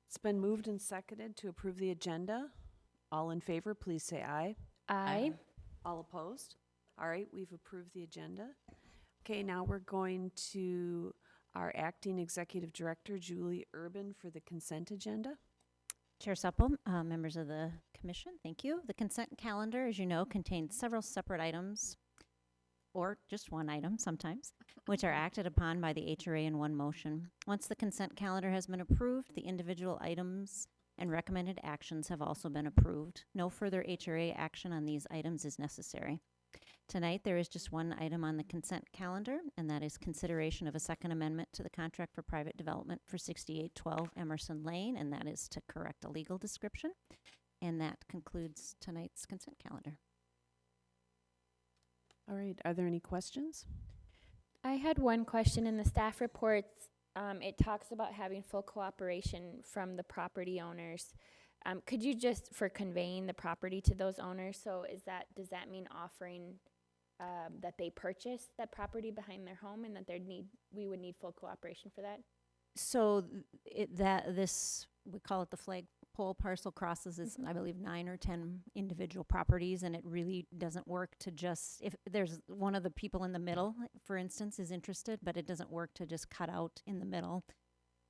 It's been moved and seconded to approve the agenda. All in favor, please say aye. Aye. All opposed? All right, we've approved the agenda. Okay, now we're going to our acting executive director, Julie Urban, for the consent agenda. Chair Supple, members of the commission, thank you. The consent calendar, as you know, contains several separate items, or just one item sometimes, which are acted upon by the HRA in one motion. Once the consent calendar has been approved, the individual items and recommended actions have also been approved. No further HRA action on these items is necessary. Tonight, there is just one item on the consent calendar, and that is consideration of a second amendment to the contract for private development for 6812 Emerson Lane, and that is to correct a legal description. And that concludes tonight's consent calendar. All right, are there any questions? I had one question in the staff reports. It talks about having full cooperation from the property owners. Could you just, for conveying the property to those owners, so does that mean offering that they purchase that property behind their home, and that we would need full cooperation for that? So we call it the flagpole parcel, crosses, I believe 9 or 10 individual properties, and it really doesn't work to just, if there's one of the people in the middle, for instance, is interested, but it doesn't work to just cut out in the middle.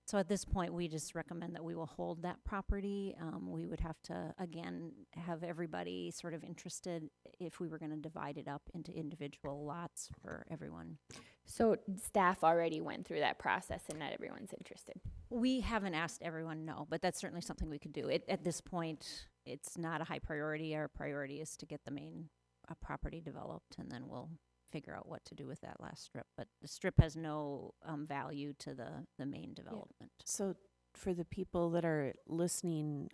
So at this point, we just recommend that we will hold that property. We would have to, again, have everybody sort of interested if we were going to divide it up into individual lots for everyone. So staff already went through that process and not everyone's interested. We haven't asked everyone, no, but that's certainly something we could do. At this point, it's not a high priority. Our priority is to get the main property developed, and then we'll figure out what to do with that last strip. But the strip has no value to the main development. So for the people that are listening,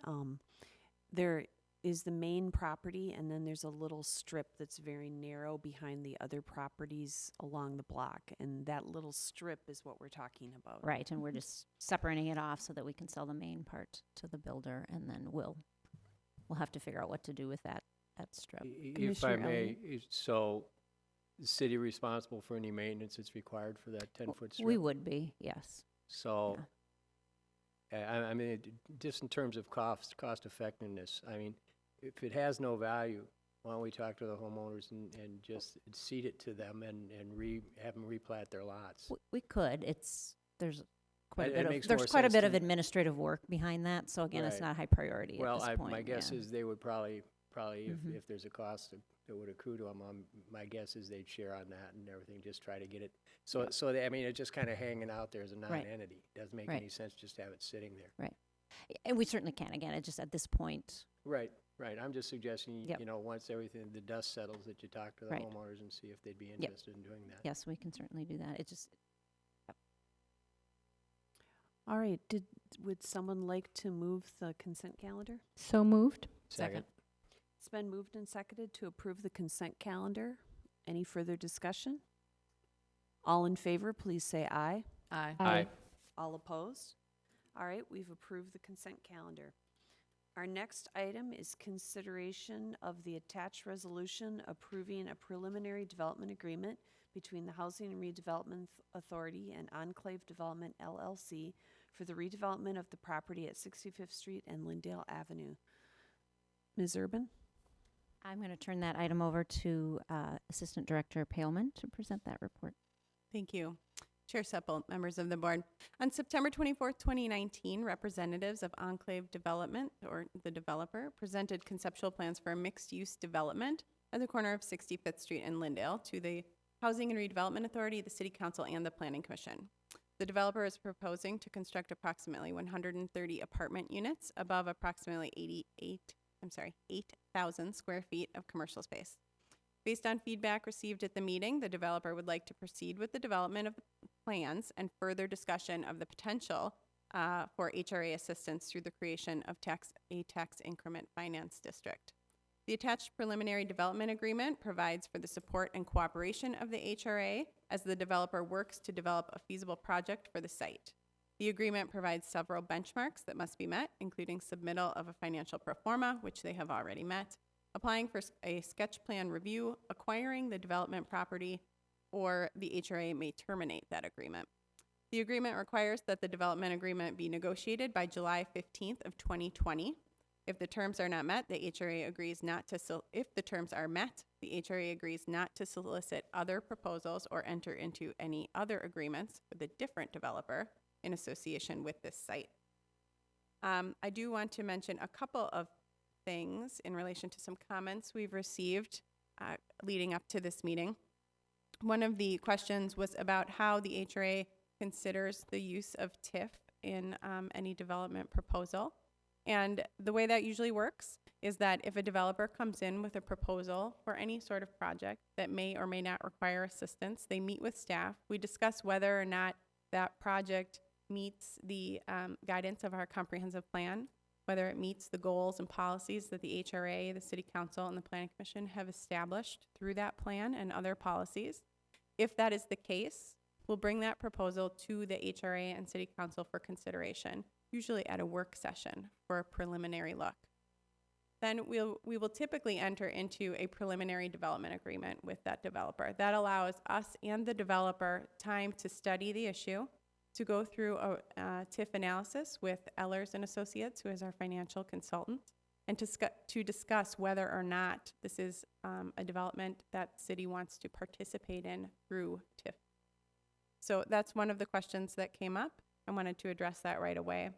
there is the main property, and then there's a little strip that's very narrow behind the other properties along the block, and that little strip is what we're talking about. Right, and we're just separating it off so that we can sell the main part to the builder, and then we'll have to figure out what to do with that strip. If I Commissioner may, so the city responsible for any maintenance that's required for that 10-foot strip? We would be, yes. So, I mean, just in terms of cost effectiveness, I mean, if it has no value, why don't we talk to the homeowners and just cede it to them and have them replat their lots? We could. There's quite It a makes bit more of quite a sense bit to of me. administrative work behind that. So again, it's Right. not a high priority Well, at this point. my guess yeah. is they would probably Mhm. if there's a cost that would accrue to them, my guess is they'd share on that and everything, just try to get it. So I mean, it's just kind of hanging out there as a non-entity. Doesn't make Right. any sense just to have it sitting there. And we certainly can. Again, it just at this point, Right. I'm just suggesting, Yep. Once the dust settles, that you talk to the Right. homeowners and see if they'd be interested in doing that. yes, we can certainly do that. It just All right, would someone like to move the consent calendar? So moved. Second. It's been moved and seconded to approve the consent calendar. Any further discussion? All in favor, please say aye. Aye. Aye. All opposed? All right, we've approved the consent calendar. Our next item is consideration of the attached resolution approving a preliminary development agreement between the Housing and Redevelopment Authority and Enclave Development LLC for the redevelopment of the property at 65th Street and Lindale Avenue. Ms. Urban? I'm going to turn that item over to Assistant Director Paleman to present that report. Thank you. Chair Seppel, members of the board. On September 24th, 2019, representatives of Enclave Development, or the developer, presented conceptual plans for a mixed-use development at the corner of 65th Street and Lindale to the Housing and Redevelopment Authority, the City Council, and the Planning Commission. The developer is proposing to construct approximately 130 apartment units above approximately 8,000 square feet of commercial space. Based on feedback received at the meeting, the developer would like to proceed with the development of the plans and further discussion of the potential for HRA assistance through the creation of a tax increment finance district. The attached preliminary development agreement provides for the support and cooperation of the HRA as the developer works to develop a feasible project for the site. The agreement provides several benchmarks that must be met, including submittal of a financial pro forma, which they have already met, applying for a sketch plan review, acquiring the development property, or the HRA may terminate that agreement. The agreement requires that the development agreement be negotiated by July 15th of 2020. If the terms are not met, the HRA agrees not to if the terms are met, the HRA agrees not to solicit other proposals or enter into any other agreements with a different developer in association with this site. I do want to mention a couple of things in relation to some comments we've received leading up to this meeting. One of the questions was about how the HRA considers the use of TIF in any development proposal. And the way that usually works is that if a developer comes in with a proposal for any sort of project that may or may not require assistance, they meet with staff. We discuss whether or not that project meets the guidance of our comprehensive plan, whether it meets the goals and policies that the HRA, the City Council, and the Planning Commission have established through that plan and other policies. If that is the case, we'll bring that proposal to the HRA and City Council for consideration, usually at a work session for a preliminary look. Then we will typically enter into a preliminary development agreement with that developer. That allows us and the developer time to study the issue, to go through a TIF analysis with Ehlers and Associates, who is our financial consultant, and to discuss whether or not this is a development that the city wants to participate in through TIF. So that's one of the questions that came up. I wanted to address that right away.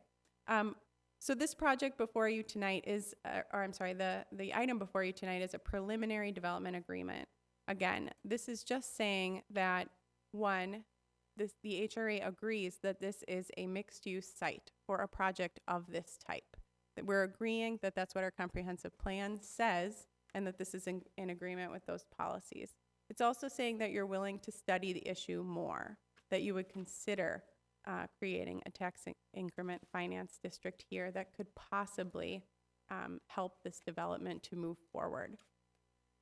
So this project before you tonight is, the item before you tonight is a preliminary development agreement. Again, this is just saying that, one, the HRA agrees that this is a mixed-use site for a project of this type. That we're agreeing that that's what our comprehensive plan says, and that this is in agreement with those policies. It's also saying that you're willing to study the issue more, that you would consider creating a tax increment finance district here that could possibly help this development to move forward.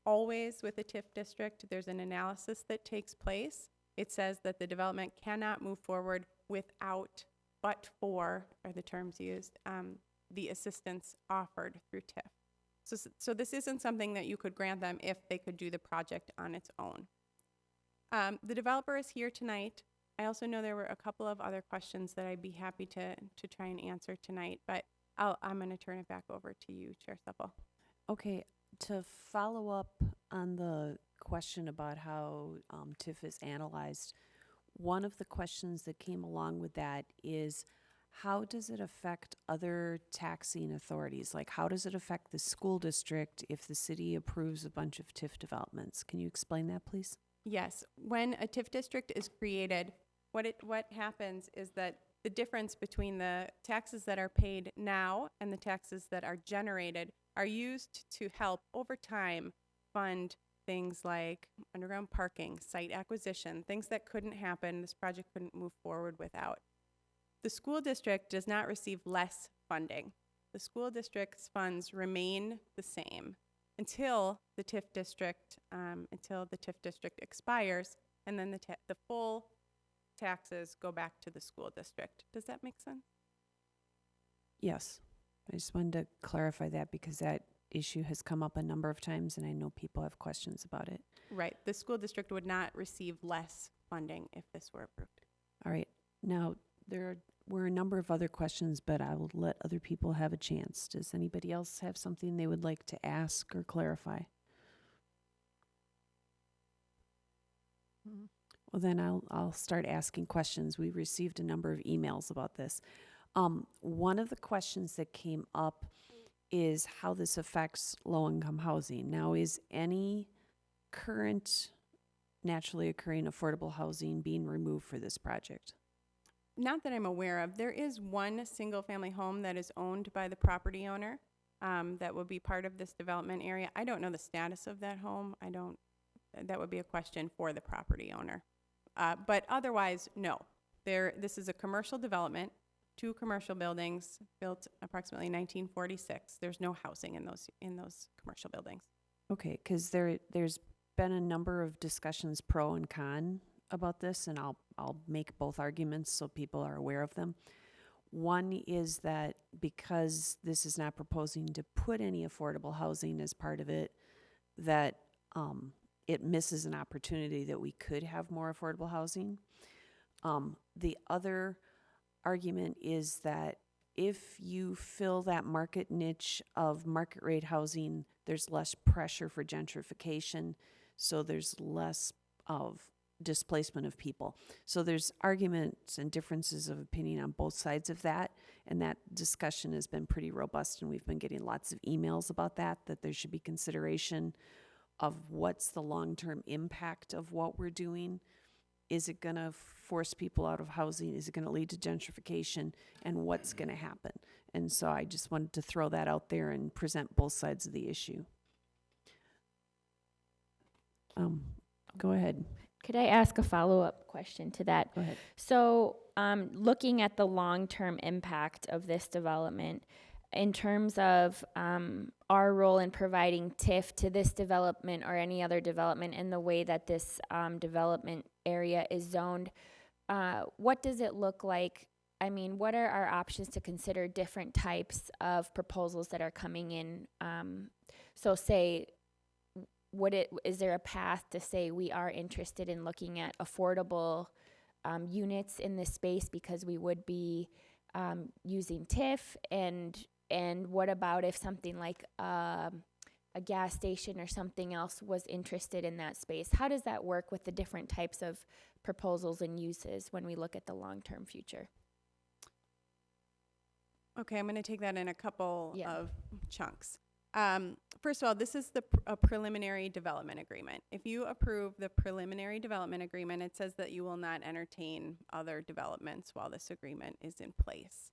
Always with a TIF district, there's an analysis that takes place. It says that the development cannot move forward without, but for, are the terms used, the assistance offered through TIF. So this isn't something that you could grant them if they could do the project on its own. The developer is here tonight. I also know there were a couple of other questions that I'd be happy to try and answer tonight, but I'm going to turn it back over to you, Chair Supple. Okay, to follow up on the question about how TIF is analyzed, one of the questions that came along with that is, how does it affect other taxing authorities? Like, how does it affect the school district if the city approves a bunch of TIF developments? Can you explain that, please? Yes, when a TIF district is created, what happens is that the difference between the taxes that are paid now and the taxes that are generated are used to help over time fund things like underground parking, site acquisition, things that couldn't happen, this project couldn't move forward without. The school district does not receive less funding. The school district's funds remain the same until the TIF district expires, and then the full taxes go back to the school district. Does that make sense? Yes. I just wanted to clarify that because that issue has come up a number of times and I know people have questions about it. Right. The school district would not receive less funding if this were approved. All right. Now, there were a number of other questions, but I will let other people have a chance. Does anybody else have something they would like to ask or clarify? Well, then I'll start asking questions. We received a number of emails about this. One of the questions that came up is how this affects low-income housing. Now, is any current naturally occurring affordable housing being removed for this project? Not that I'm aware of. There is one single-family home that is owned by the property owner that will be part of this development area. I don't know the status of that home. That would be a question for the property owner. But otherwise, no. This is a commercial development, 2 commercial buildings built approximately 1946. There's no housing in those commercial buildings. Okay, because there's been a number of discussions pro and con about this, and I'll make both arguments so people are aware of them. One is that because this is not proposing to put any affordable housing as part of it, that it misses an opportunity that we could have more affordable housing. The other argument is that if you fill that market niche of market rate housing, there's less pressure for gentrification, so there's less of displacement of people. So there's arguments and differences of opinion on both sides of that, and that discussion has been pretty robust, and we've been getting lots of emails about that there should be consideration of what's the long-term impact of what we're doing. Is it going to force people out of housing? Is it going to lead to gentrification? And what's going to happen? And so I just wanted to throw that out there and present both sides of the issue. Go ahead. Could I ask a follow-up question to that? Go ahead. So, looking at the long-term impact of this development, in terms of our role in providing TIF to this development or any other development and the way that this development area is zoned, what does it look like? I mean, what are our options to consider different types of proposals that are coming in? So say, is there a path to say we are interested in looking at affordable units in this space because we would be using TIF, and what about if something like a gas station or something else was interested in that space? How does that work with the different types of proposals and uses when we look at the long-term future? Okay, I'm going to take that in a couple Yeah. of chunks. First of all, this is a preliminary development agreement. If you approve the preliminary development agreement, it says that you will not entertain other developments while this agreement is in place.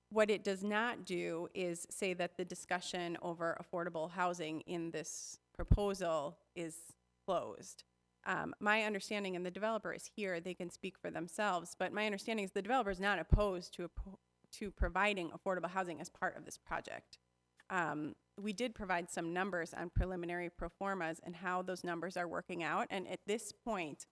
What it does not do is say that the discussion over affordable housing in this proposal is closed. My understanding, and the developer is here, they can speak for themselves, but my understanding is the developer is not opposed to providing affordable housing as part of this project. We did provide some numbers on preliminary pro formas and how those numbers are working out, and at this point,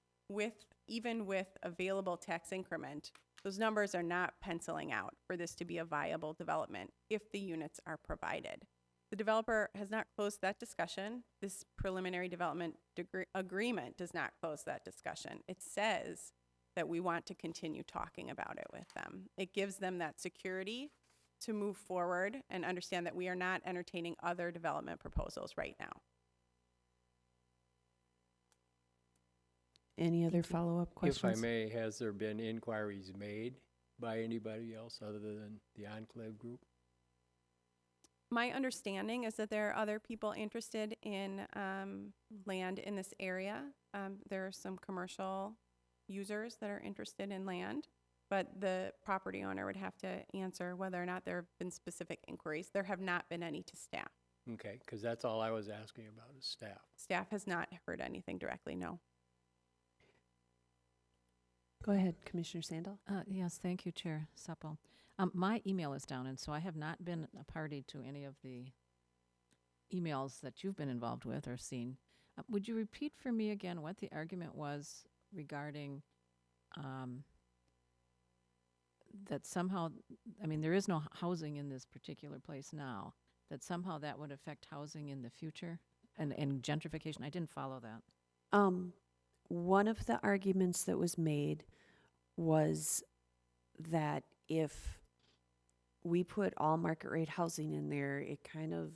even with available tax increment, those numbers are not penciling out for this to be a viable development if the units are provided. The developer has not closed that discussion. This preliminary development agreement does not close that discussion. It says that we want to continue talking about it with them. It gives them that security to move forward and understand that we are not entertaining other development proposals right now. Any other Thank you. follow-up If I questions? may, has there been inquiries made by anybody else other than the Enclave Group? My understanding is that there are other people interested in land in this area. There are some commercial users that are interested in land, but the property owner would have to answer whether or not there have been specific inquiries. There have not been any to staff. Okay, because that's all I was asking about is staff. Staff has not heard anything directly, no. Go ahead, Commissioner Sandel. Yes, thank you, Chair Supple. My email is down, and so I have not been a party to any of the emails that you've been involved with or seen. Would you repeat for me again what the argument was regarding that somehow, I mean, there is no housing in this particular place now, that somehow that would affect housing in the future and gentrification? I didn't follow that. One of the arguments that was made was that if we put all market rate housing in there, it kind of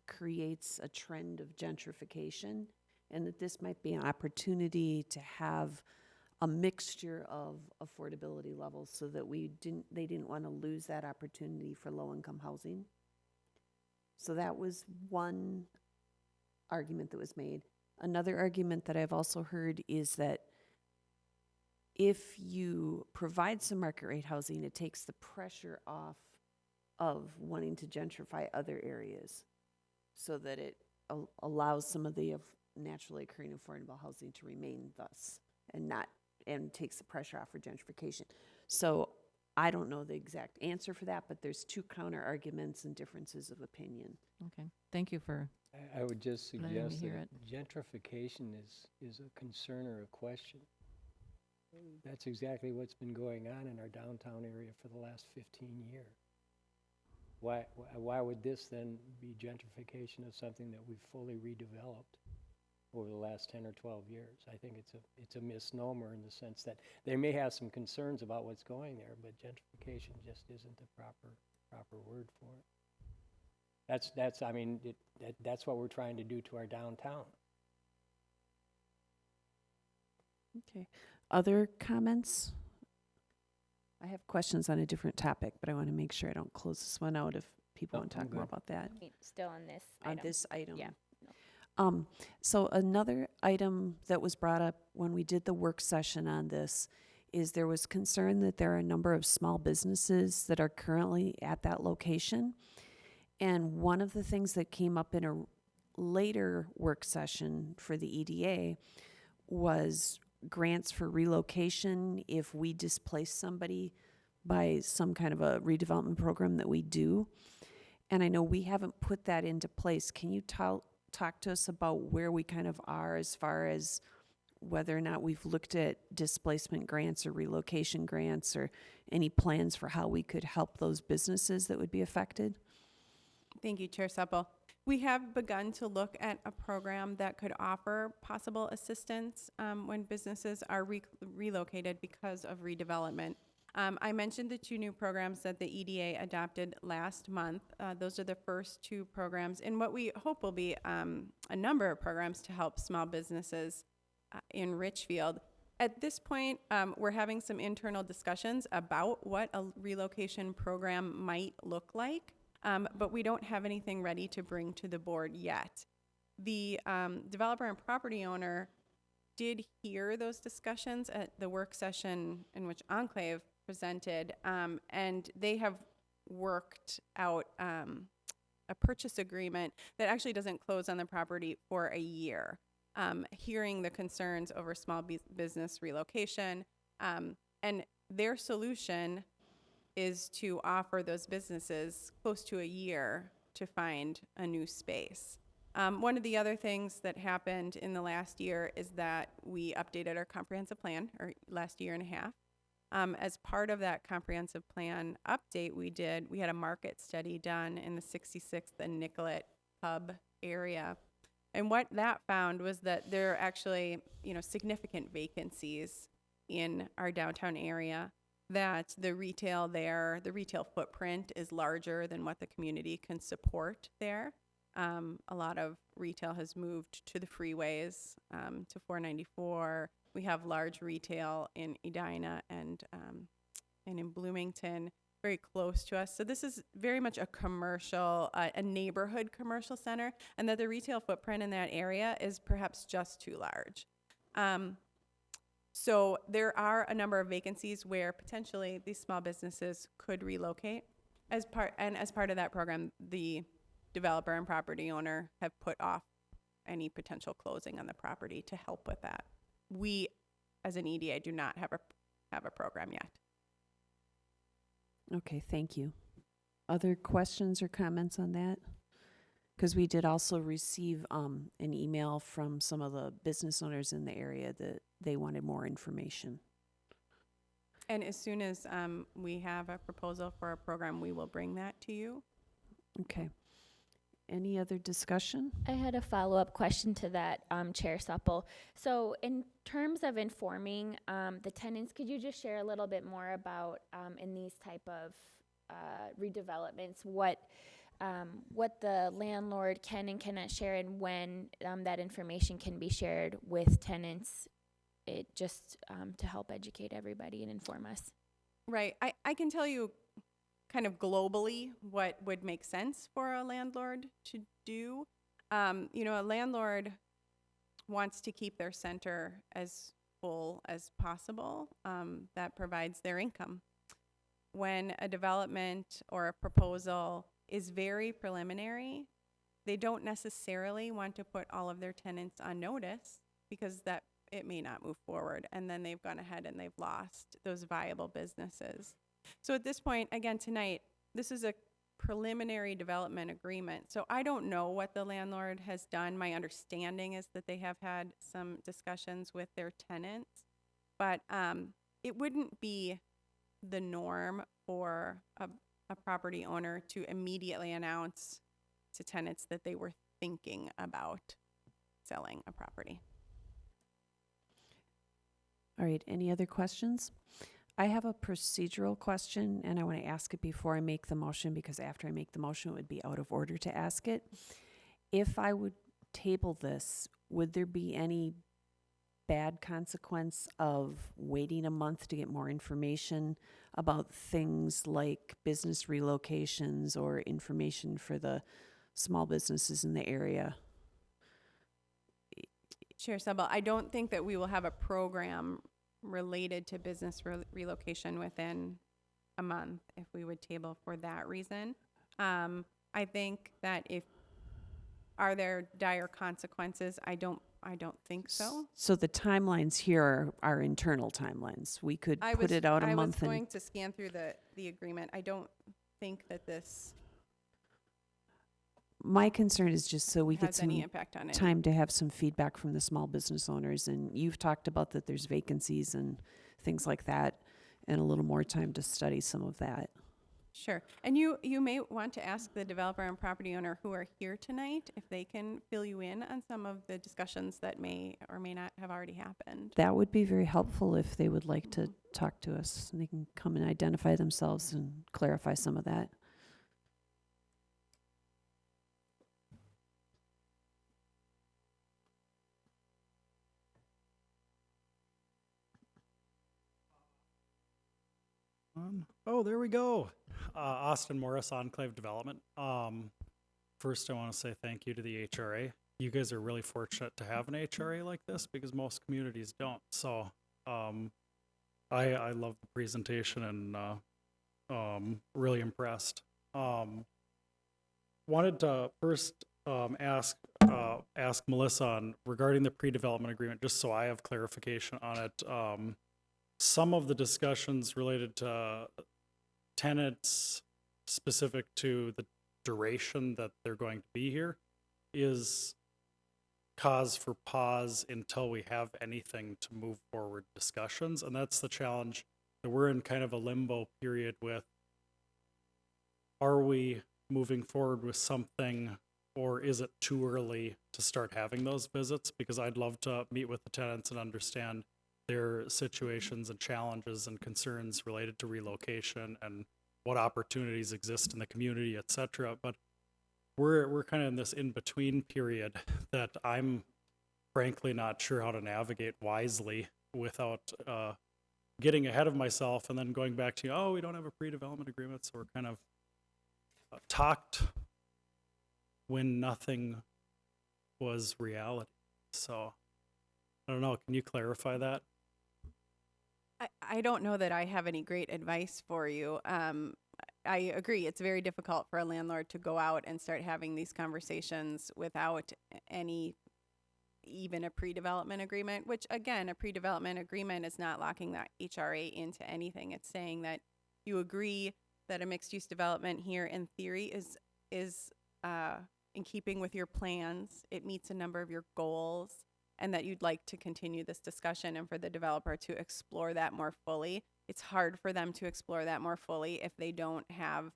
creates a trend of gentrification, and that this might be an opportunity to have a mixture of affordability levels so that they didn't want to lose that opportunity for low-income housing. So that was one argument that was made. Another argument that I've also heard is that if you provide some market rate housing, it takes the pressure off of wanting to gentrify other areas so that it allows some of the naturally occurring affordable housing to remain thus and takes the pressure off for gentrification. So I don't know the exact answer for that, but there's two counter arguments and differences of opinion. Okay, thank you for I would just letting me suggest hear that gentrification is a concern or a question. That's exactly what's been going on in our downtown area for the last 15 years. Why would this then be gentrification of something that we've fully redeveloped over the last 10 or 12 years? I think it's a misnomer in the sense that they may have some concerns about what's going there, but gentrification just isn't the proper word for it. That's what we're trying to do to our downtown. Okay. Other comments? I have questions on a different topic, but I want to make sure I don't close this one out if people want to talk more about that. Still on this On item. this item. Yeah. So another item that was brought up when we did the work session on this is there was concern that there are a number of small businesses that are currently at that location. And one of the things that came up in a later work session for the EDA was grants for relocation if we displace somebody by some kind of a redevelopment program that we do. And I know we haven't put that into place. Can you talk to us about where we kind of are as far as whether or not we've looked at displacement grants or relocation grants or any plans for how we could help those businesses that would be affected? Thank you, Chair Supple. We have begun to look at a program that could offer possible assistance when businesses are relocated because of redevelopment. I mentioned the two new programs that the EDA adopted last month. Those are the first two programs, and what we hope will be a number of programs to help small businesses in Richfield. At this point, we're having some internal discussions about what a relocation program might look like, but we don't have anything ready to bring to the board yet. The developer and property owner did hear those discussions at the work session in which Enclave presented, and they have worked out a purchase agreement that actually doesn't close on the property for a year. Hearing the concerns over small business relocation, and their solution is to offer those businesses close to a year to find a new space. One of the other things that happened in the last year is that we updated our comprehensive plan, or last year and a half. As part of that comprehensive plan update we had a market study done in the 66th and Nicollet Hub area. And what that found was that there are actually, significant vacancies in our downtown area, that the retail footprint is larger than what the community can support there. A lot of retail has moved to the freeways, to 494. We have large retail in Edina and in Bloomington, very close to us. So this is very much a commercial, a neighborhood commercial center, and that the retail footprint in that area is perhaps just too large. So there are a number of vacancies where potentially these small businesses could relocate. As part of that program, the developer and property owner have put off any potential closing on the property to help with that. We, as an EDA, do not have a program yet. Okay, thank you. Other questions or comments on that? Because we did also receive an email from some of the business owners in the area that they wanted more information. And as soon as we have a proposal for a program, we will bring that to you. Okay. Any other discussion? I had a follow-up question to that, Chair Supple. So in terms of informing the tenants, could you just share a little bit more about, in these type of redevelopments, what the landlord can and cannot share, and when that information can be shared with tenants, just to help educate everybody and inform us? Right. I can tell you kind of globally what would make sense for a landlord to do. A landlord wants to keep their center as full as possible. That provides their income. When a development or a proposal is very preliminary, they don't necessarily want to put all of their tenants on notice because that it may not move forward, and then they've gone ahead and they've lost those viable businesses. So at this point, again, tonight, this is a preliminary development agreement. So I don't know what the landlord has done. My understanding is that they have had some discussions with their tenants, but it wouldn't be the norm for a property owner to immediately announce to tenants that they were thinking about selling a property. All right, any other questions? I have a procedural question, and I want to ask it before I make the motion, because after I make the motion, it would be out of order to ask it. If I would table this, would there be any bad consequence of waiting a month to get more information about things like business relocations or information for the small businesses in the area? Chair Sebel, I don't think that we will have a program related to business relocation within a month if we would table for that reason. I think that are there dire consequences? I don't think so. So the timelines here are internal timelines. We could put it out a month. I was going to scan through the agreement. I don't think that this my concern is just so we get has some any impact on it. time to have some feedback from the small business owners. And you've talked about that there's vacancies and things like that, and a little more time to study some of that. Sure. And you may want to ask the developer and property owner who are here tonight if they can fill you in on some of the discussions that may or may not have already happened. That would be very helpful if they would like to talk to us, and they can come and identify themselves and clarify some of that. on? Oh, there we go. Austin Morris, Enclave Development. First, I want to say thank you to the HRA. You guys are really fortunate to have an HRA like this because most communities don't. So I love the presentation and really impressed. Wanted to first ask Melissa on regarding the pre-development agreement, just so I have clarification on it. Some of the discussions related to tenants specific to the duration that they're going to be here is cause for pause until we have anything to move forward discussions. And that's the challenge that we're in, kind of a limbo period with. Are we moving forward with something, or is it too early to start having those visits? Because I'd love to meet with the tenants and understand their situations and challenges and concerns related to relocation and what opportunities exist in the community, et cetera. But we're kind of in this in-between period that I'm frankly not sure how to navigate wisely without getting ahead of myself and then going back to, oh, we don't have a pre-development agreement, so we're kind of talked when nothing was reality. So I don't know, can you clarify that? I don't know that I have any great advice for you. I agree. It's very difficult for a landlord to go out and start having these conversations without even a pre-development agreement, which again, a pre-development agreement is not locking that HRA into anything. It's saying that you agree that a mixed-use development here in theory is in keeping with your plans. It meets a number of your goals, and that you'd like to continue this discussion and for the developer to explore that more fully. It's hard for them to explore that more fully if they don't have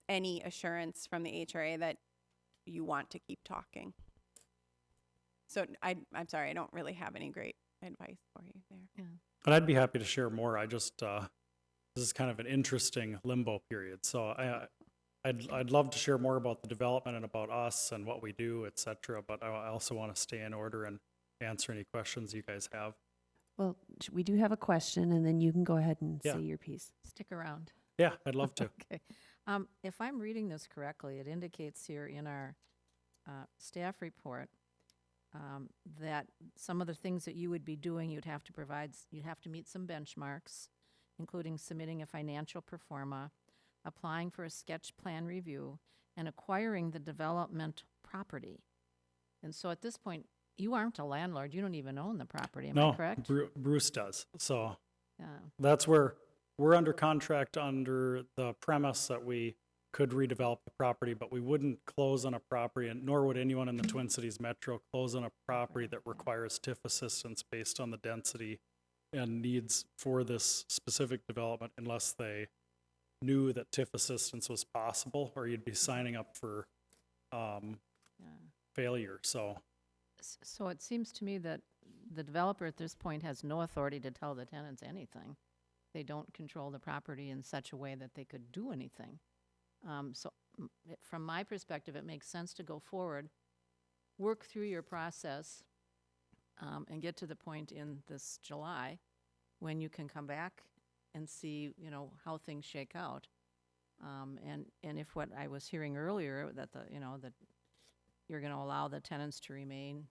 any assurance from the HRA that you want to keep talking. So I'm sorry, I don't really have any great advice for you there. Yeah. And I'd be happy to share more. I just, this is kind of an interesting limbo period. So I'd love to share more about the development and about us and what we do, et cetera, but I also want to stay in order and answer any questions you guys have. Well, we do have a question, and then you can go ahead and Yeah. say your piece. Stick around. Yeah, I'd love to. Okay. If I'm reading this correctly, it indicates here in our staff report that some of the things that you would be doing, you'd have to meet some benchmarks, including submitting a financial pro forma, applying for a sketch plan review, and acquiring the development property. And so at this point, you aren't a landlord. You don't even own the property. Am I correct? Bruce does. So Yeah. that's where we're under contract under the premise that we could redevelop the property, but we wouldn't close on a property, and nor would anyone in the Twin Cities Metro close on a property that requires TIF assistance based on the density and needs for this specific development unless they knew that TIF assistance was possible, or you'd be signing up for failure. So So it seems to me that the developer at this point has no authority to tell the tenants anything. They don't control the property in such a way that they could do anything. From my perspective, it makes sense to go forward, work through your process, and get to the point in this July when you can come back and see, how things shake out. And if what I was hearing earlier, that that you're going to allow the tenants to remain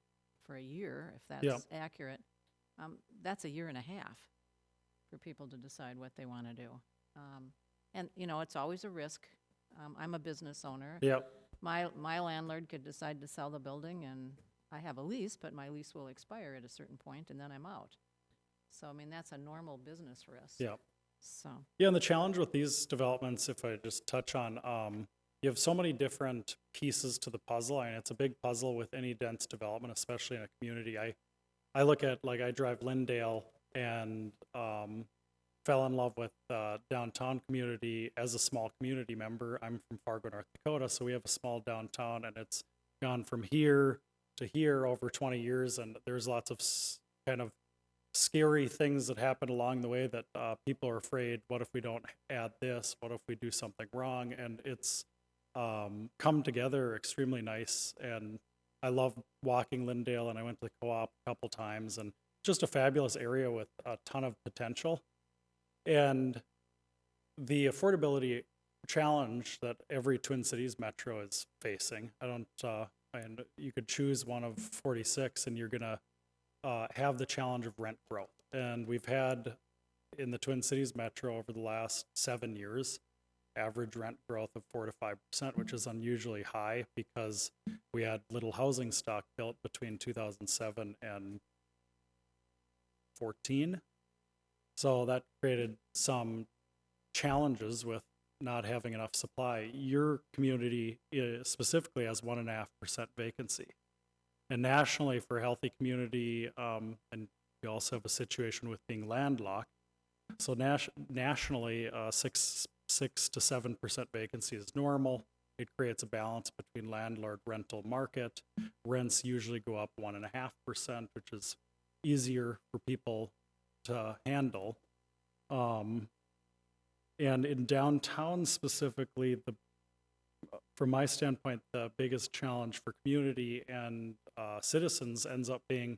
for a year, if that's accurate, that's a year and a half for people to decide what they want to do. And it's always a risk. I'm a business owner. Yep. My landlord could decide to sell the building, and I have a lease, but my lease will expire at a certain point, and then I'm out. So, that's a normal business risk. yeah. So, Yeah, and the challenge with these developments, if I just touch on, you have so many different pieces to the puzzle, and it's a big puzzle with any dense development, especially in a community. I look at, I drive Lindale and fell in love with downtown community as a small community member. I'm from Fargo, North Dakota, so we have a small downtown, and it's gone from here to here over 20 years, and there's lots of kind of scary things that happen along the way that people are afraid, what if we don't add this? What if we do something wrong? And it's come together extremely nice. And I love walking Lindale, and I went to the co-op a couple times, and just a fabulous area with a ton of potential. And the affordability challenge that every Twin Cities metro is facing, and you could choose one of 46 and you're gonna have the challenge of rent growth. And we've had in the Twin Cities metro over the last 7 years, average rent growth of 4 to 5%, which is unusually high because we had little housing stock built between 2007 and 14. So that created some challenges with not having enough supply. Your community specifically has 1.5% vacancy. And nationally for a healthy community, and you also have a situation with being landlocked. So nationally, 6 to 7% vacancy is normal. It creates a balance between landlord rental market. Rents usually go up 1.5%, which is easier for people to handle. And in downtown specifically, from my standpoint, the biggest challenge for community and citizens ends up being,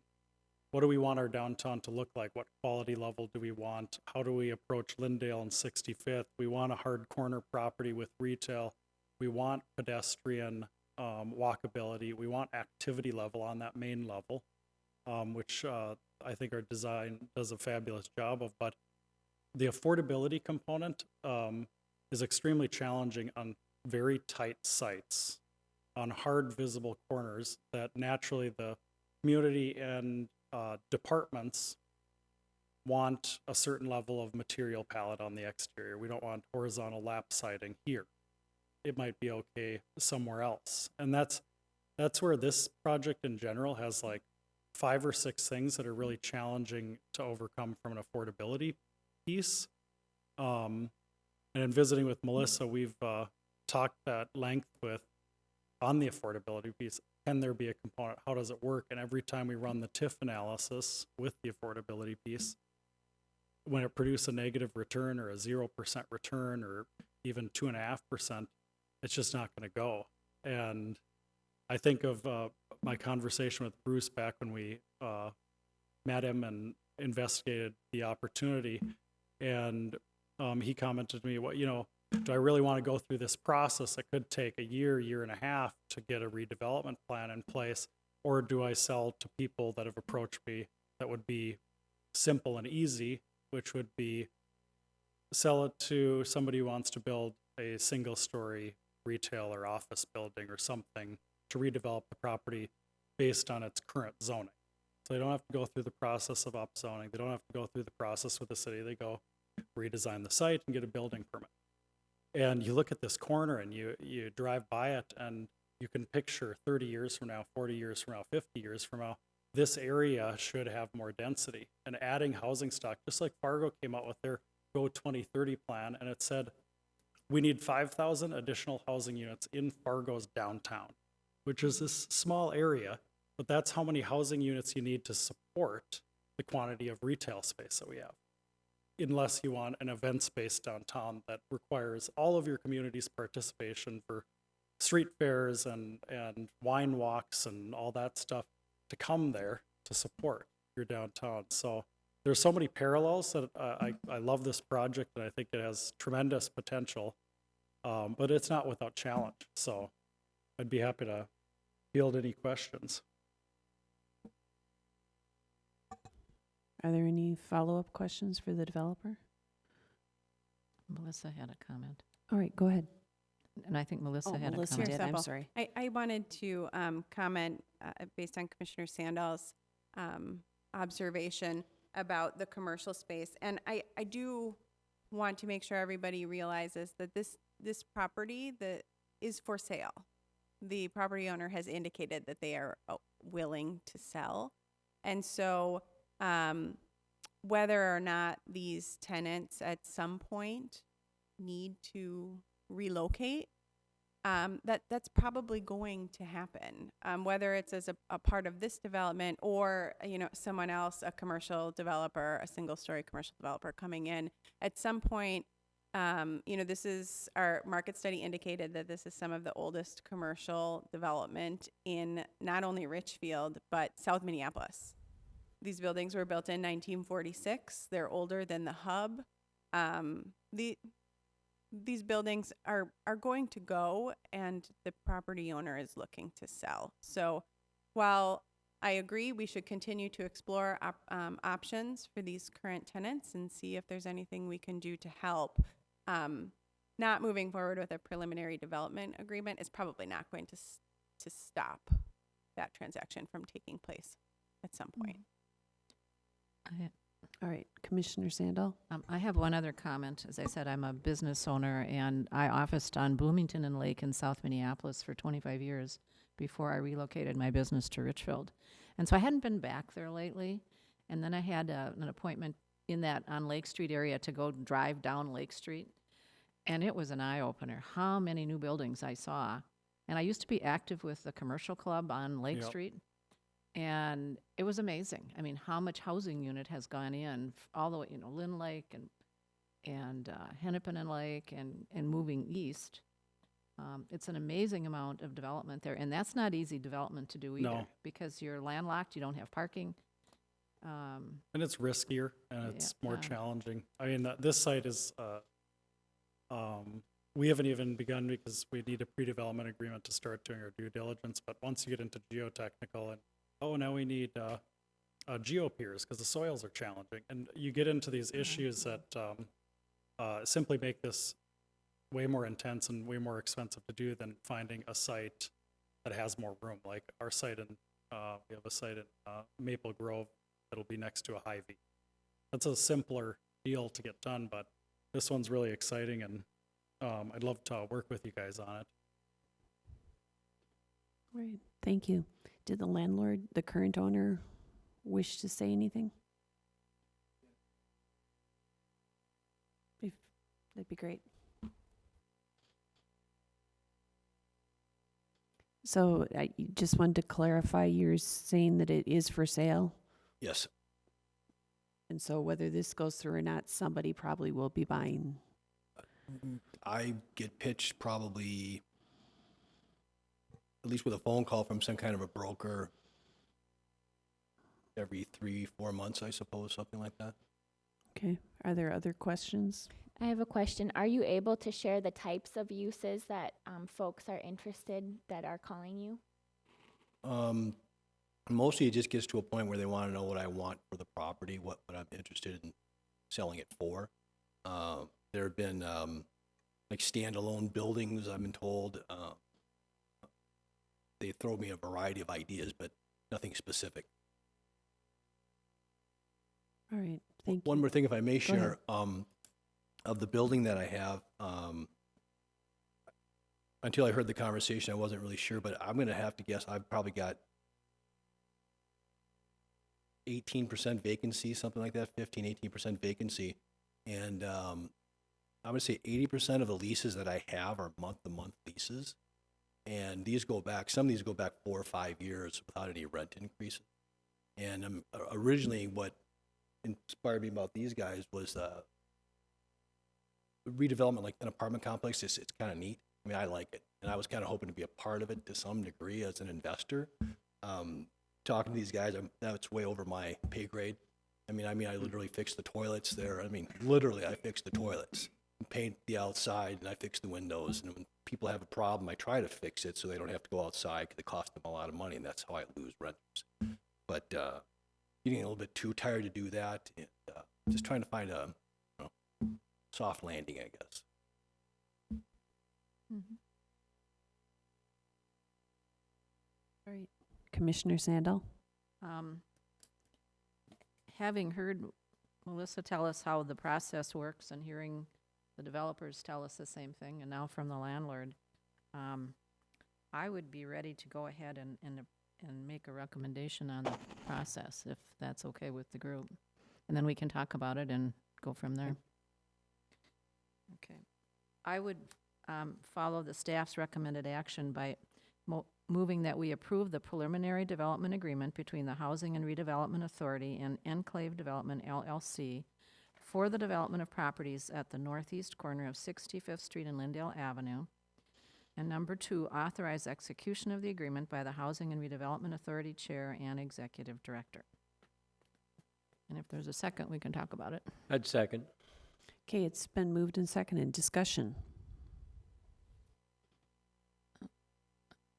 what do we want our downtown to look like? What quality level do we want? How do we approach Lyndale and 65th? We want a hard corner property with retail. We want pedestrian walkability. We want activity level on that main level, which I think our design does a fabulous job of. But the affordability component is extremely challenging on very tight sites, on hard visible corners that naturally the community and departments want a certain level of material palette on the exterior. We don't want horizontal lap siding here. It might be okay somewhere else. And that's where this project in general has like 5 or 6 things that are really challenging to overcome from an affordability piece. And in visiting with Melissa, we've talked at length on the affordability piece. Can there be a component? How does it work? And every time we run the TIF analysis with the affordability piece, when it produces a negative return or a 0% return or even 2.5%, it's just not going to go. And I think of my conversation with Bruce back when we met him and investigated the opportunity. And he commented to me, do I really want to go through this process? It could take a year and a half to get a redevelopment plan in place. Or do I sell to people that have approached me that would be simple and easy, which would be sell it to somebody who wants to build a single story retail or office building or something to redevelop the property based on its current zoning. So they don't have to go through the process of upzoning. They don't have to go through the process with the city. They go redesign the site and get a building permit. And you look at this corner and you drive by it and you can picture 30 years from now, 40 years from now, 50 years from now, this area should have more density. And adding housing stock, just like Fargo came out with their Go 2030 plan, and it said, we need 5,000 additional housing units in Fargo's downtown, which is this small area, but that's how many housing units you need to support the quantity of retail space that we have. Unless you want an event space downtown that requires all of your community's participation for street fairs and wine walks and all that stuff to come there to support your downtown. So there's so many parallels that I love this project, and I think it has tremendous potential, but it's not without challenge. So I'd be happy to field any questions. Are there any follow-up questions for the developer? Melissa had a comment. All right, go ahead. And I think Melissa had Melissa a comment. did. I'm Supple. sorry. I wanted to comment based on Commissioner Sandal's observation about the commercial space. And I do want to make sure everybody realizes that this property that is for sale. The property owner has indicated that they are willing to sell. And so whether or not these tenants at some point need to relocate, that's probably going to happen, whether it's as a part of this development or, someone else, a commercial developer, a single-story commercial developer coming in. At some point, this is, our market study indicated that this is some of the oldest commercial development in not only Richfield, but South Minneapolis. These buildings were built in 1946. They're older than the hub. these buildings are going to go, and the property owner is looking to sell. So while I agree we should continue to explore options for these current tenants and see if there's anything we can do to help, not moving forward with a preliminary development agreement is probably not going to stop that transaction from taking place at some point. All right, Commissioner Sandal? I have one other comment. As I said, I'm a business owner, and I officed on Bloomington and Lake in South Minneapolis for 25 years before I relocated my business to Richfield. And so I hadn't been back there lately, and then I had an appointment in that on Lake Street area to go drive down Lake Street, and it was an eye-opener how many new buildings I saw. And I used to be active with the commercial club on Lake Yep. Street, and it was amazing. I mean, how much housing unit has gone in, all the way, Lynn Lake and Hennepin Lake and moving east. It's an amazing amount of development there, and that's not easy development to do either. No. Because you're landlocked, you don't have parking. And it's riskier and it's more Yeah. challenging. I mean, this site is, we haven't even begun because we need a pre-development agreement to start doing our due diligence. But once you get into geotechnical and, now we need geopiers because the soils are challenging. And you get into these issues that simply make this way more intense and way more expensive to do than finding a site that has more room. Like our site we have a site in Maple Grove that'll be next to a Hy-Vee. That's a simpler deal to get done, but this one's really exciting, and I'd love to work with you guys on it. Right, thank you. Did the landlord, the current owner, wish to say anything? That'd be great. So I just wanted to clarify, you're saying that it is for sale? Yes. And so whether this goes through or not, somebody probably will be buying. I get pitched probably, at least with a phone call from some kind of a broker, every 3-4 months, I suppose, something like that. Okay, are there other questions? I have a question. Are you able to share the types of uses that folks are interested that are calling you? Mostly it just gets to a point where they want to know what I want for the property, what I'm interested in selling it for. There have been like standalone buildings, I've been told. They throw me a variety of ideas, but nothing specific. All right, thank One you. more thing, if I may Go ahead. share, of the building that I have, until I heard the conversation, I wasn't really sure, but I'm going to have to guess I've probably got 18% vacancy, something like that, 18% vacancy. And I'm going to say 80% of the leases that I have are month-to-month leases. And these go back, some of these go back 4 or 5 years without any rent increases. And originally what inspired me about these guys was redevelopment, like an apartment complex. It's kind of neat. I mean, I like it. And I was kind of hoping to be a part of it to some degree as an investor. Talking to these guys, that's way over my pay grade. I mean, I literally fixed the toilets there. I mean, literally, I fixed the toilets, paint the outside, and I fixed the windows. And when people have a problem, I try to fix it so they don't have to go outside because it costs them a lot of money, and that's how I lose renters. But getting a little bit too tired to do that, and just trying to find a soft landing, I guess. Mm-hmm. All right, Commissioner Sandal? Having heard Melissa tell us how the process works and hearing the developers tell us the same thing, and now from the landlord, I would be ready to go ahead and make a recommendation on the process, if that's okay with the group. And then we can talk about it and go from there. Okay. I would follow the staff's recommended action by moving that we approve the preliminary development agreement between the Housing and Redevelopment Authority and Enclave Development LLC for the development of properties at the northeast corner of 65th Street and Lindale Avenue. And number 2, authorize execution of the agreement by the Housing and Redevelopment Authority Chair and Executive Director. And if there's a second, we can talk about it. I'd second. Okay, it's been moved and seconded. Discussion.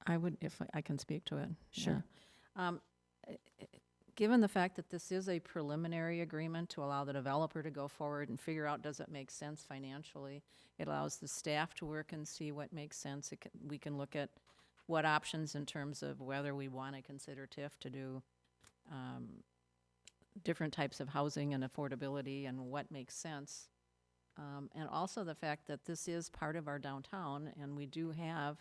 I would, if I can speak to it. Sure. Yeah. Given the fact that this is a preliminary agreement to allow the developer to go forward and figure out, does it make sense financially? It allows the staff to work and see what makes sense. We can look at what options in terms of whether we want to consider TIF to do different types of housing and affordability and what makes sense. And also the fact that this is part of our downtown, and we do have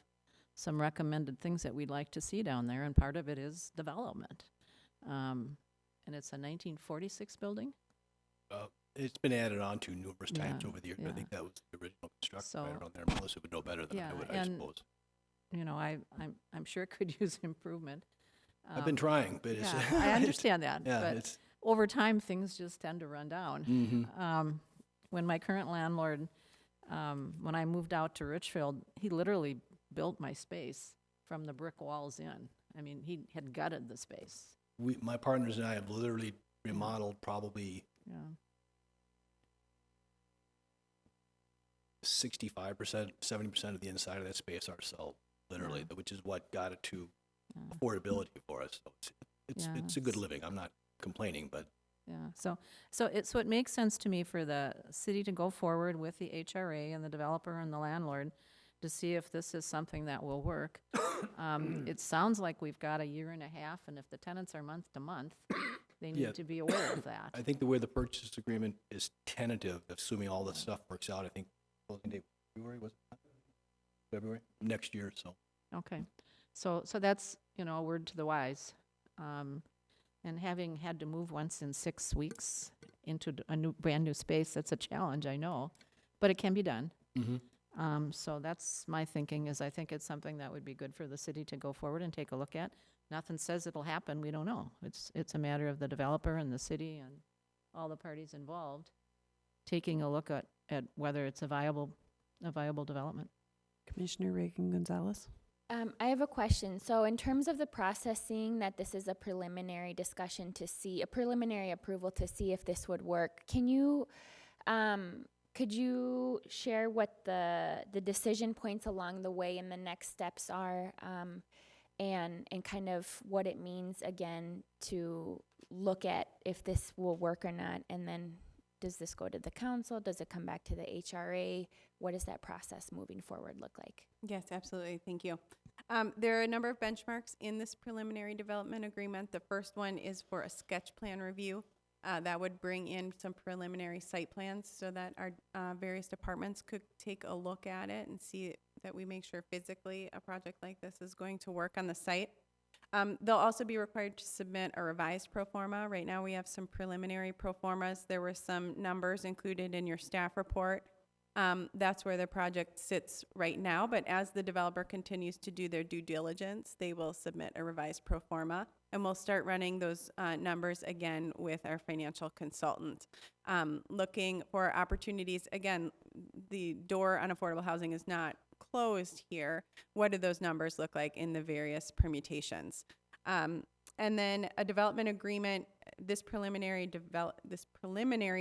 some recommended things that we'd like to see down there, and part of it is development. And it's a 1946 building. It's been added on to numerous times Yeah, over the years. I yeah. think that was the original construction So- right around there. Melissa would know better than I Yeah, would, I and suppose. You know, I'm sure it could use improvement. I've been trying, but it's. Yeah, I understand that, Yeah, but it's. over time, things just tend to run down. Mhm. When my current landlord, when I moved out to Richfield, he literally built my space from the brick walls in. I mean, he had gutted the space. My partners and I have literally remodeled probably Yeah. 65%, 70% of the inside of that space ourselves, literally, Yeah. which is what got it to Yeah. affordability for us. So Yeah, it's a good living. I'm not complaining, but Yeah, so it makes sense to me for the city to go forward with the HRA and the developer and the landlord to see if this is something that will work. It sounds like we've got a year and a half, and if the tenants are month to month, they need Yeah. to be aware of that. I think the way the purchase agreement is tentative, assuming all the stuff works out, I think closing date February, was it? February, next year, so. Okay, so that's, you know, a word to the wise. And having had to move once in 6 weeks into a brand new space, that's a challenge, I know, but it can be done. So that's my thinking, is I think it's something that would be good for the city to go forward and take a look at. Nothing says it'll happen, we don't know. It's a matter of the developer and the city and all the parties involved taking a look at whether it's a viable development. Commissioner Reagan-Gonzalez. I have a question. So in terms of the process, seeing that this is a preliminary discussion to see, a preliminary approval to see if this would work, can you, could you share what the decision points along the way and the next steps are, and kind of what it means, again, to look at if this will work or not, and then does this go to the council? Does it come back to the HRA? What does that process moving forward look like? Yes, absolutely. Thank you. There are a number of benchmarks in this preliminary development agreement. The first one is for a sketch plan review. That would bring in some preliminary site plans so that our various departments could take a look at it and see that we make sure physically a project like this is going to work on the site. They'll also be required to submit a revised pro forma. Right now we have some preliminary pro formas. There were some numbers included in your staff report. That's where the project sits right now, but as the developer continues to do their due diligence, they will submit a revised pro forma, and we'll start running those numbers again with our financial consultant. Looking for opportunities, again, the door on affordable housing is not closed here. What do those numbers look like in the various permutations? And then a development agreement, this preliminary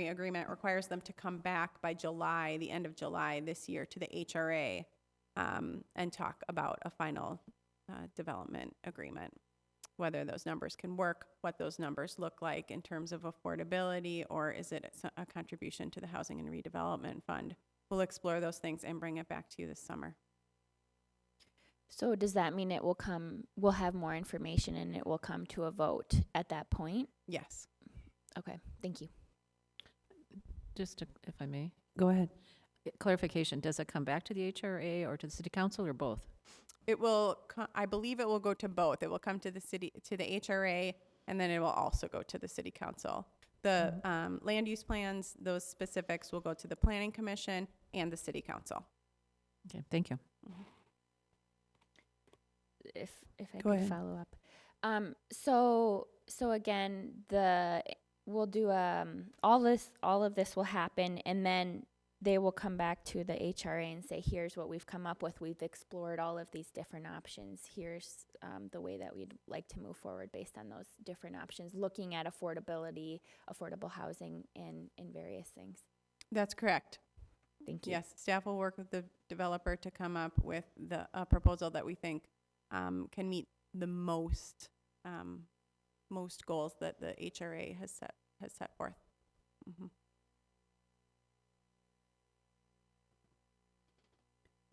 agreement requires them to come back by July, the end of July this year, to the HRA and talk about a final development agreement, whether those numbers can work, what those numbers look like in terms of affordability, or is it a contribution to the Housing and Redevelopment Fund. We'll explore those things and bring it back to you this summer. So does that mean we'll have more information and it will come to a vote at that point? Yes. Okay, thank you. Just to, if I may, Go ahead. clarification, does it come back to the HRA or to the city council or both? It will, I believe it will go to both. It will come to the city, to the HRA, and then it will also go to the city council. The land use plans, those specifics will go to the planning commission and the city council. Okay, thank you. If I Go could ahead. follow up. So again, we'll do all of this will happen, and then they will come back to the HRA and say, here's what we've come up with. We've explored all of these different options. Here's the way that we'd like to move forward based on those different options, looking at affordability, affordable housing, and various things. That's correct. Thank you. Yes, staff will work with the developer to come up with the proposal that we think can meet the most goals that the HRA has set forth. Mhm.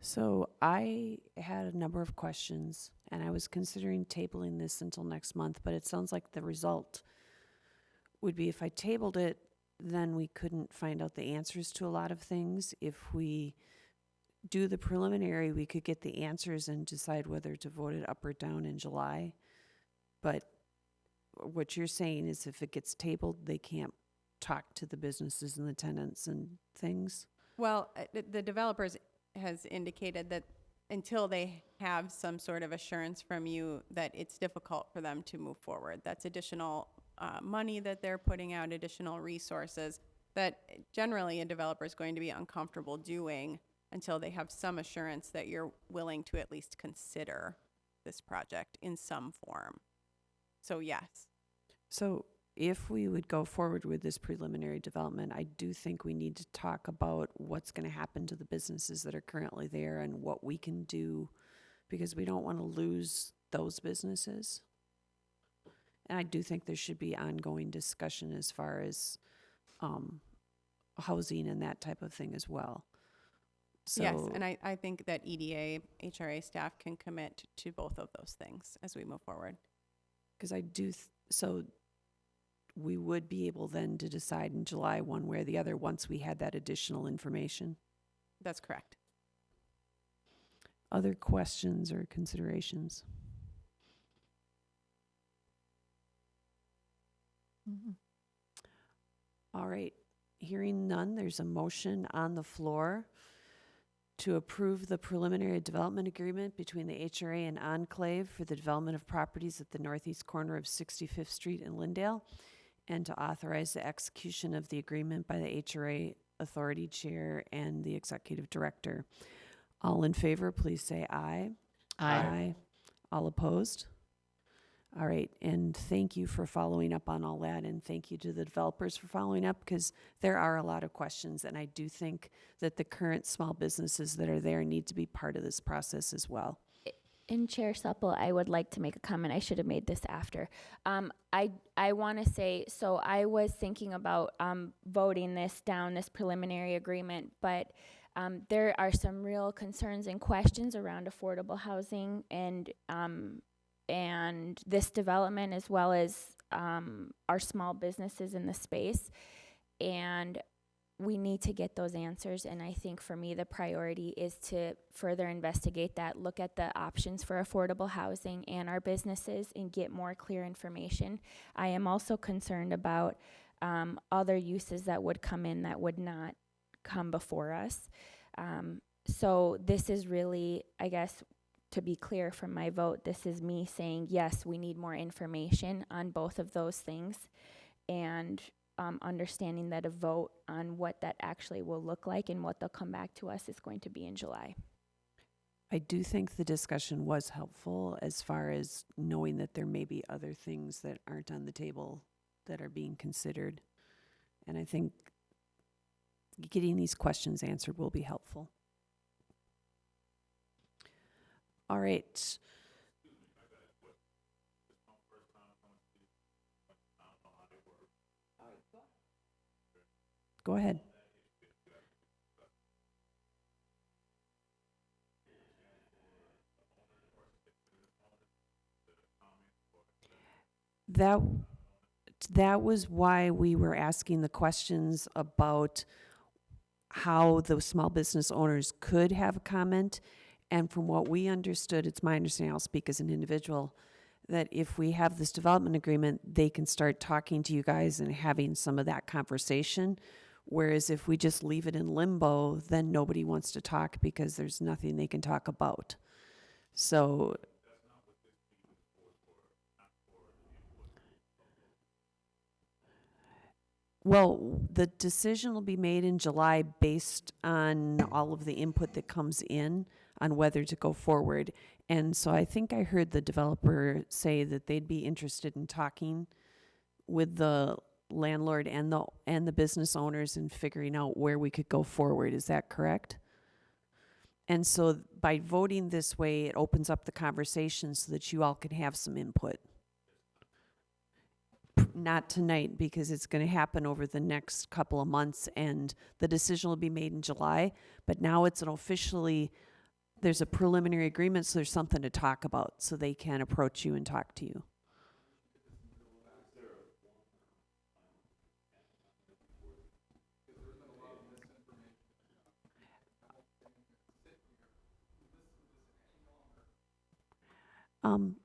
So I had a number of questions, and I was considering tabling this until next month, but it sounds like the result would be if I tabled it, then we couldn't find out the answers to a lot of things. If we do the preliminary, we could get the answers and decide whether to vote it up or down in July. But what you're saying is if it gets tabled, they can't talk to the businesses and the tenants and things? Well, the developers has indicated that until they have some sort of assurance from you that it's difficult for them to move forward. That's additional money that they're putting out, additional resources that generally a developer is going to be uncomfortable doing until they have some assurance that you're willing to at least consider this project in some form. So yes. So if we would go forward with this preliminary development, I do think we need to talk about what's going to happen to the businesses that are currently there and what we can do, because we don't want to lose those businesses. And I do think there should be ongoing discussion as far as housing and that type of thing as well. So Yes, and I think that EDA, HRA staff can commit to both of those things as we move forward. because I do, so we would be able then to decide in July one way or the other once we had that additional information. That's correct. Other questions or considerations? All right, hearing none, there's a motion on the floor to approve the preliminary development agreement between the HRA and Enclave for the development of properties at the northeast corner of 65th Street in Lindale, and to authorize the execution of the agreement by the HRA Authority Chair and the Executive Director. All in favor, please say aye. Aye. All opposed? All right, and thank you for following up on all that, and thank you to the developers for following up, because there are a lot of questions, and I do think that the current small businesses that are there need to be part of this process as well. In Chair Supple, I would like to make a comment. I should have made this after. I want to say, so I was thinking about voting this down, this preliminary agreement, but there are some real concerns and questions around affordable housing and this development, as well as our small businesses in the space. And we need to get those answers, and I think for me the priority is to further investigate that, look at the options for affordable housing and our businesses, and get more clear information. I am also concerned about other uses that would come in that would not come before us. So this is really, I guess, to be clear from my vote, this is me saying, yes, we need more information on both of those things, and understanding that a vote on what that actually will look like and what they'll come back to us is going to be in July. I do think the discussion was helpful as far as knowing that there may be other things that aren't on the table that are being considered. And I think getting these questions answered will be helpful. All right. Go ahead. That was why we were asking the questions about how the small business owners could have a comment. And from what we understood, it's my understanding, I'll speak as an individual, that if we have this development agreement, they can start talking to you guys and having some of that conversation. Whereas if we just leave it in limbo, then nobody wants to talk because there's nothing they can talk about. So well, the decision will be made in July based on all of the input that comes in on whether to go forward. And so I think I heard the developer say that they'd be interested in talking with the landlord and the business owners and figuring out where we could go forward. Is that correct? And so by voting this way, it opens up the conversation so that you all can have some input. Not tonight, because it's going to happen over the next couple of months and the decision will be made in July. But now it's there's a preliminary agreement, so there's something to talk about, so they can approach you and talk to you. Um,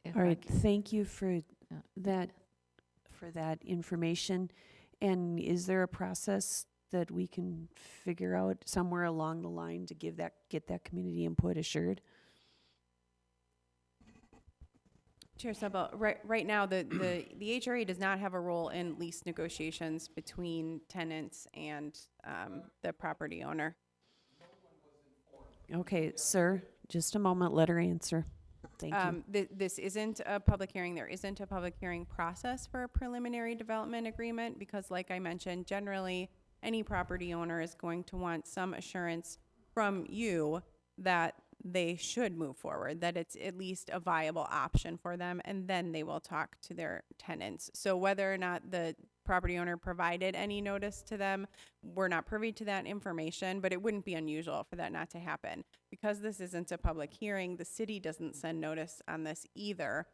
If all I right, c- thank you for Yeah. that information. And is there a process that we can figure out somewhere along the line to get that community input assured? Chair Supple, right now, the HRA does not have a role in lease negotiations between tenants and the property owner. Okay, sir, just a moment, let her answer. Thank you. This isn't a public hearing. There isn't a public hearing process for a preliminary development agreement because, like I mentioned, generally any property owner is going to want some assurance from you that they should move forward, that it's at least a viable option for them, and then they will talk to their tenants. So whether or not the property owner provided any notice to them, we're not privy to that information, but it wouldn't be unusual for that not to happen. Because this isn't a public hearing, the city doesn't send notice on this either.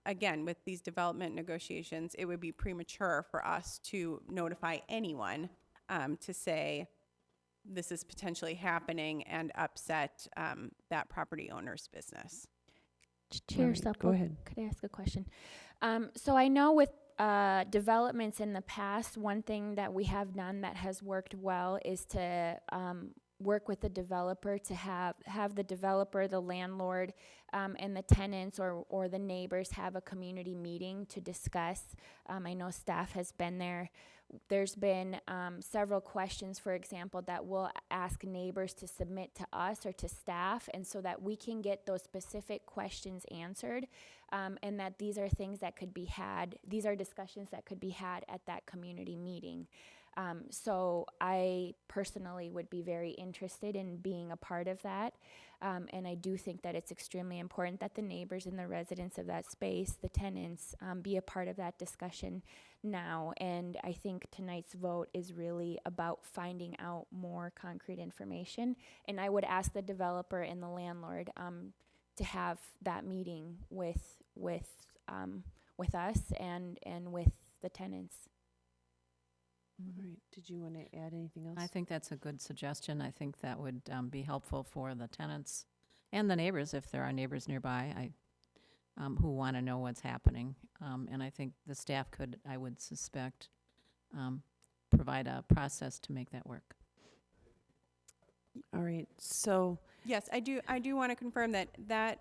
Again, with these development negotiations, it would be premature for us to notify anyone to say this is potentially happening and upset that property owner's business. Chair Alright, Supple, go ahead. could I ask a question? So I know with developments in the past, one thing that we have done that has worked well is to work with the developer to have the developer, the landlord, and the tenants or the neighbors have a community meeting to discuss. I know staff has been there. There's been several questions, for example, that we'll ask neighbors to submit to us or to staff, and so that we can get those specific questions answered, and that these are things that could be had, these are discussions that could be had at that community meeting. So I personally would be very interested in being a part of that. And I do think that it's extremely important that the neighbors and the residents of that space, the tenants, be a part of that discussion now. And I think tonight's vote is really about finding out more concrete information. And I would ask the developer and the landlord to have that meeting with us and with the tenants. All right, did you want to add anything else? I think that's a good suggestion. I think that would be helpful for the tenants and the neighbors, if there are neighbors nearby, who want to know what's happening. And I think the staff could, I would suspect, provide a process to make that work. All right, so Yes, I do want to confirm that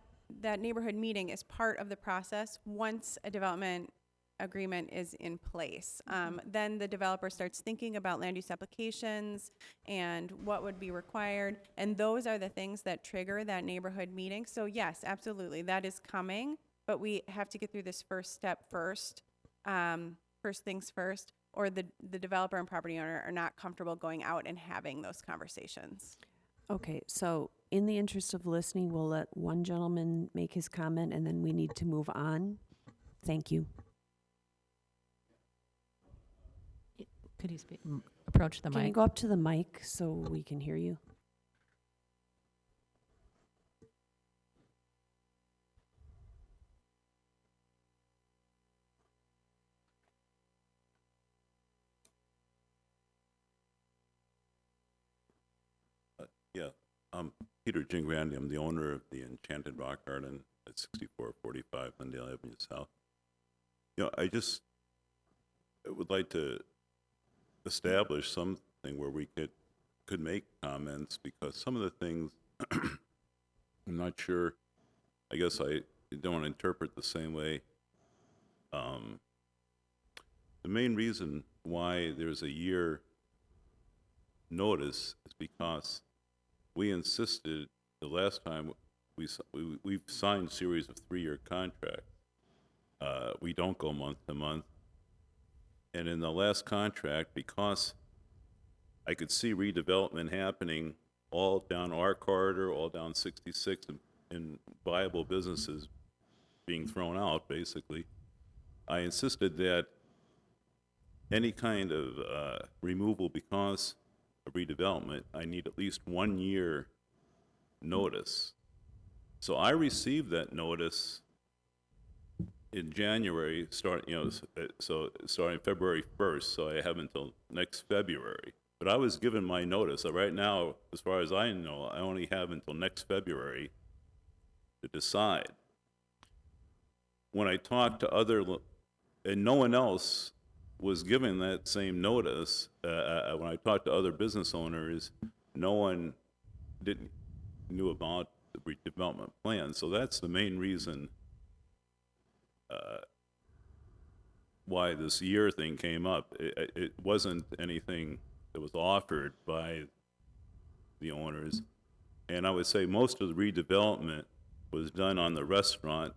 neighborhood meeting is part of the process once a development agreement is in place. Then the developer starts thinking about land use applications and what would be required, and those are the things that trigger that neighborhood meeting. So yes, absolutely, that is coming, but we have to get through this first step first, first things first, or the developer and property owner are not comfortable going out and having those conversations. okay, so in the interest of listening, we'll let one gentleman make his comment and then we need to move on. Thank you. Could you approach the Can you mic? go up to the mic so we can hear you? Yeah, Peter Gingrandi. I'm the owner of the Enchanted Rock Garden at 6445 Glendale Avenue South. I just would like to establish something where we could make comments, because some of the things I'm not sure. I guess I don't want to interpret the same way. The main reason why there's a year notice is because we insisted the last time we've signed series of 3-year contracts. We don't go month to month. And in the last contract, because I could see redevelopment happening all down our corridor, all down 66, and viable businesses being thrown out, basically, I insisted that any kind of removal because of redevelopment, I need at least 1 year notice. So I received that notice in January, starting February 1st, so I have until next February. But I was given my notice. So right now, as far as I know, I only have until next February to decide. When I talked to and no one else was given that same notice, when I talked to other business owners, no one knew about the redevelopment plan. So that's the main reason why this year thing came up. It wasn't anything that was offered by the owners. And I would say most of the redevelopment was done on the restaurant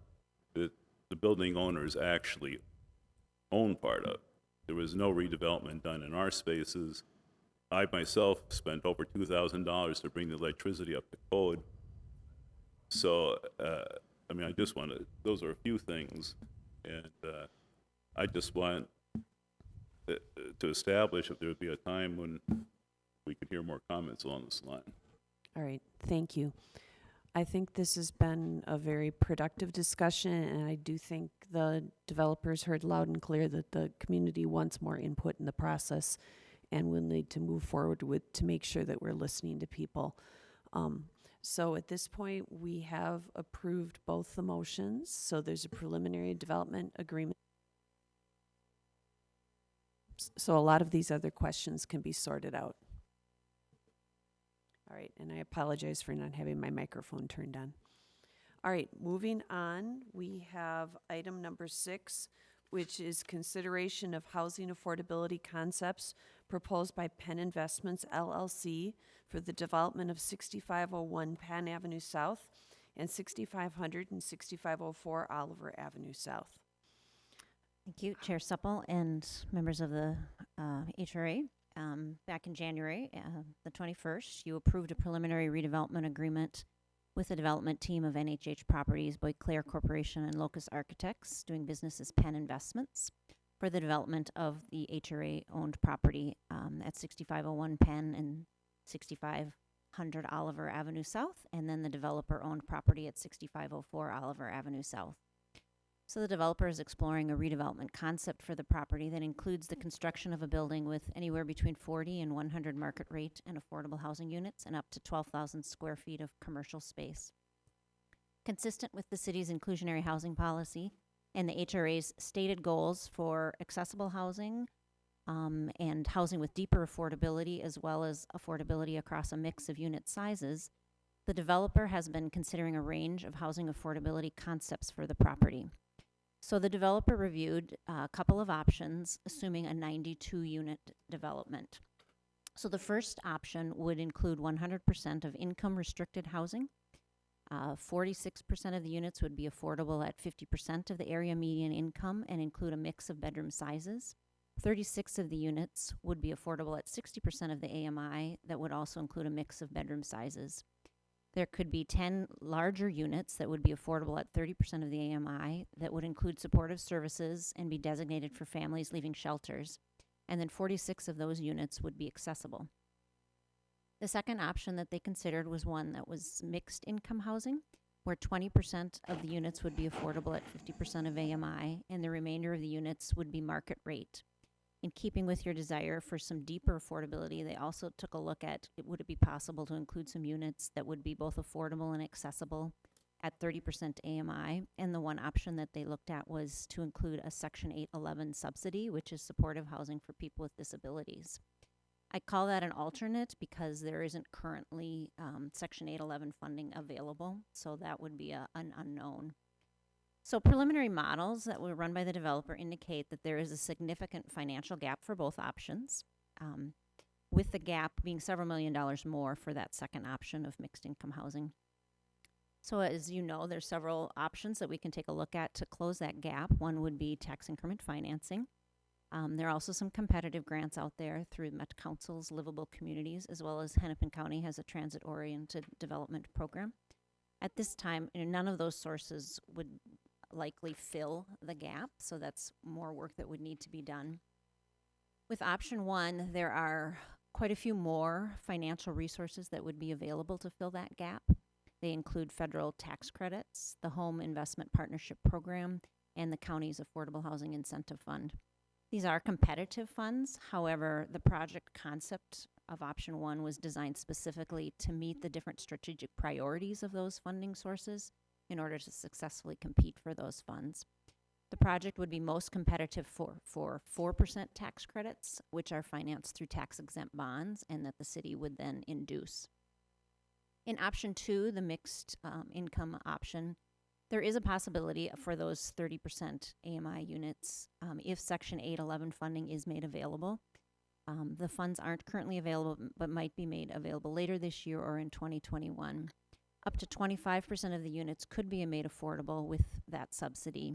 that the building owners actually own part of. There was no redevelopment done in our spaces. I myself spent over $2,000 to bring the electricity up to code. So, I mean, I just want to, those are a few things. And I just want to establish if there would be a time when we could hear more comments along this line. All right, thank you. I think this has been a very productive discussion, and I do think the developers heard loud and clear that the community wants more input in the process, and we'll need to move forward to make sure that we're listening to people. So at this point, we have approved both the motions. So there's a preliminary development agreement. So a lot of these other questions can be sorted out. All right, and I apologize for not having my microphone turned on. All right, moving on, we have item number 6, which is consideration of housing affordability concepts proposed by Penn Investments, LLC, for the development of 6501 Penn Avenue South and 6500 and 6504 Oliver Avenue South. Thank you, Chair Supple and members of the HRA. Back in January, the 21st, you approved a preliminary redevelopment agreement with the development team of NHH Properties, Boyclair Corporation, and Locus Architects, doing business as Penn Investments, for the development of the HRA-owned property at 6501 Penn and 6500 Oliver Avenue South, and then the developer-owned property at 6504 Oliver Avenue South. So the developer is exploring a redevelopment concept for the property that includes the construction of a building with anywhere between 40 and 100 market rate and affordable housing units and up to 12,000 square feet of commercial space. Consistent with the city's inclusionary housing policy and the HRA's stated goals for accessible housing and housing with deeper affordability, as well as affordability across a mix of unit sizes, the developer has been considering a range of housing affordability concepts for the property. So the developer reviewed a couple of options, assuming a 92-unit development. So the first option would include 100% of income-restricted housing. 46% of the units would be affordable at 50% of the area median income and include a mix of bedroom sizes. 36 of the units would be affordable at 60% of the AMI that would also include a mix of bedroom sizes. There could be 10 larger units that would be affordable at 30% of the AMI that would include supportive services and be designated for families leaving shelters. and then 46 of those units would be accessible. The second option that they considered was one that was mixed income housing, where 20% of the units would be affordable at 50% of AMI, and the remainder of the units would be market rate. In keeping with your desire for some deeper affordability, they also took a look at would it be possible to include some units that would be both affordable and accessible at 30% AMI, and the one option that they looked at was to include a Section 811 subsidy, which is supportive housing for people with disabilities. I call that an alternate because there isn't currently Section 811 funding available, so that would be an unknown. So preliminary models that were run by the developer indicate that there is a significant financial gap for both options, with the gap being several $1 million more for that second option of mixed income housing. So as you know, there's several options that we can take a look at to close that gap. One would be tax increment financing. There are also some competitive grants out there through Met Council's Livable Communities, as well as Hennepin County has a transit-oriented development program. At this time, none of those sources would likely fill the gap, so that's more work that would need to be done. With option one, there are quite a few more financial resources that would be available to fill that gap. They include federal tax credits, the Home Investment Partnership Program, and the county's Affordable Housing Incentive Fund. These are competitive funds. However, the project concept of option one was designed specifically to meet the different strategic priorities of those funding sources in order to successfully compete for those funds. The project would be most competitive for 4% tax credits, which are financed through tax-exempt bonds, and that the city would then induce. In option two, the mixed income option, there is a possibility for those 30% AMI units if Section 811 funding is made available. The funds aren't currently available, but might be made available later this year or in 2021. Up to 25% of the units could be made affordable with that subsidy.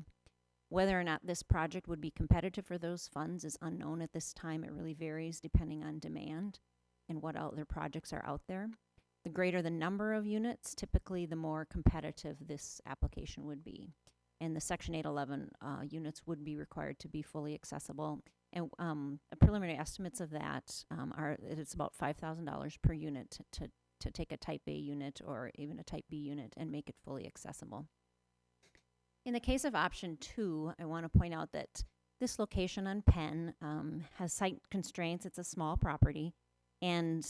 Whether or not this project would be competitive for those funds is unknown at this time. It really varies depending on demand and what other projects are out there. The greater the number of units, typically the more competitive this application would be. And the Section 811 units would be required to be fully accessible. And preliminary estimates of that are that it's about $5,000 per unit to take a Type A unit or even a Type B unit and make it fully accessible. In the case of option two, I want to point out that this location on Penn has site constraints. It's a small property, and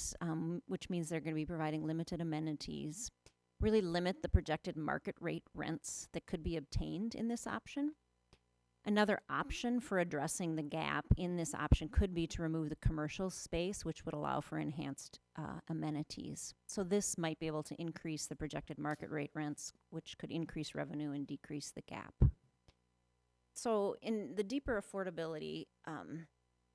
which means they're going to be providing limited amenities, really limit the projected market rate rents that could be obtained in this option. Another option for addressing the gap in this option could be to remove the commercial space, which would allow for enhanced amenities. So this might be able to increase the projected market rate rents, which could increase revenue and decrease the gap. So in the deeper affordability,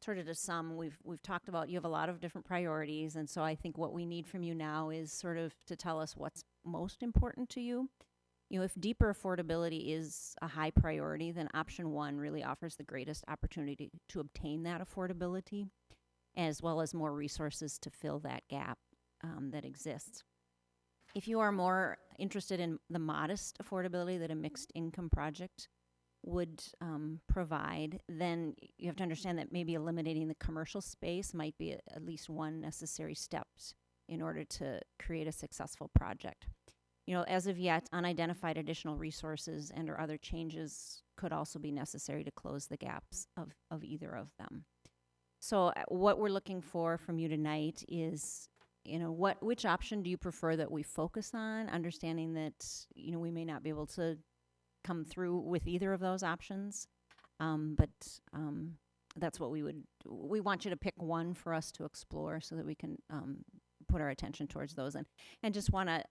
sort of to sum, we've talked about, you have a lot of different priorities, and so I think what we need from you now is sort of to tell us what's most important to you. You know, if deeper affordability is a high priority, then option one really offers the greatest opportunity to obtain that affordability, as well as more resources to fill that gap that exists. If you are more interested in the modest affordability that a mixed income project would provide, then you have to understand that maybe eliminating the commercial space might be at least one necessary step in order to create a successful project. You know, as of yet, unidentified additional resources and or other changes could also be necessary to close the gaps of either of them. So what we're looking for from you tonight is, you know, which option do you prefer that we focus on, understanding that, you know, we may not be able to come through with either of those options, but that's what we want you to pick one for us to explore so that we can put our attention towards those. And just want to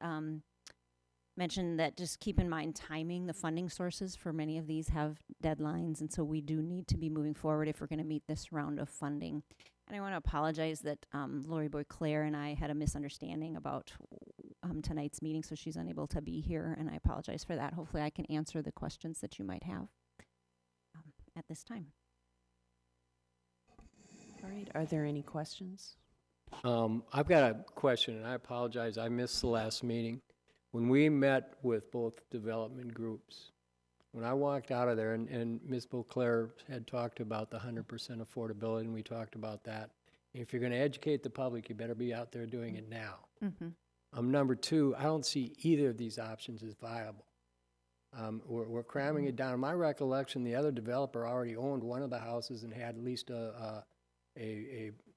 mention that just keep in mind timing. The funding sources for many of these have deadlines, and so we do need to be moving forward if we're going to meet this round of funding. And I want to apologize that Lori Boy-Claire and I had a misunderstanding about tonight's meeting, so she's unable to be here, and I apologize for that. Hopefully I can answer the questions that you might have at this time. All right, are there any questions? I've got a question, and I apologize, I missed the last meeting. When we met with both development groups, When I walked out of there, and Ms. Beauclair had talked about the 100% affordability, and we talked about that. If you're going to educate the public, you better be out there doing it now. Number two, I don't see either of these options as viable. We're cramming it down. In my recollection, the other developer already owned one of the houses and had at least a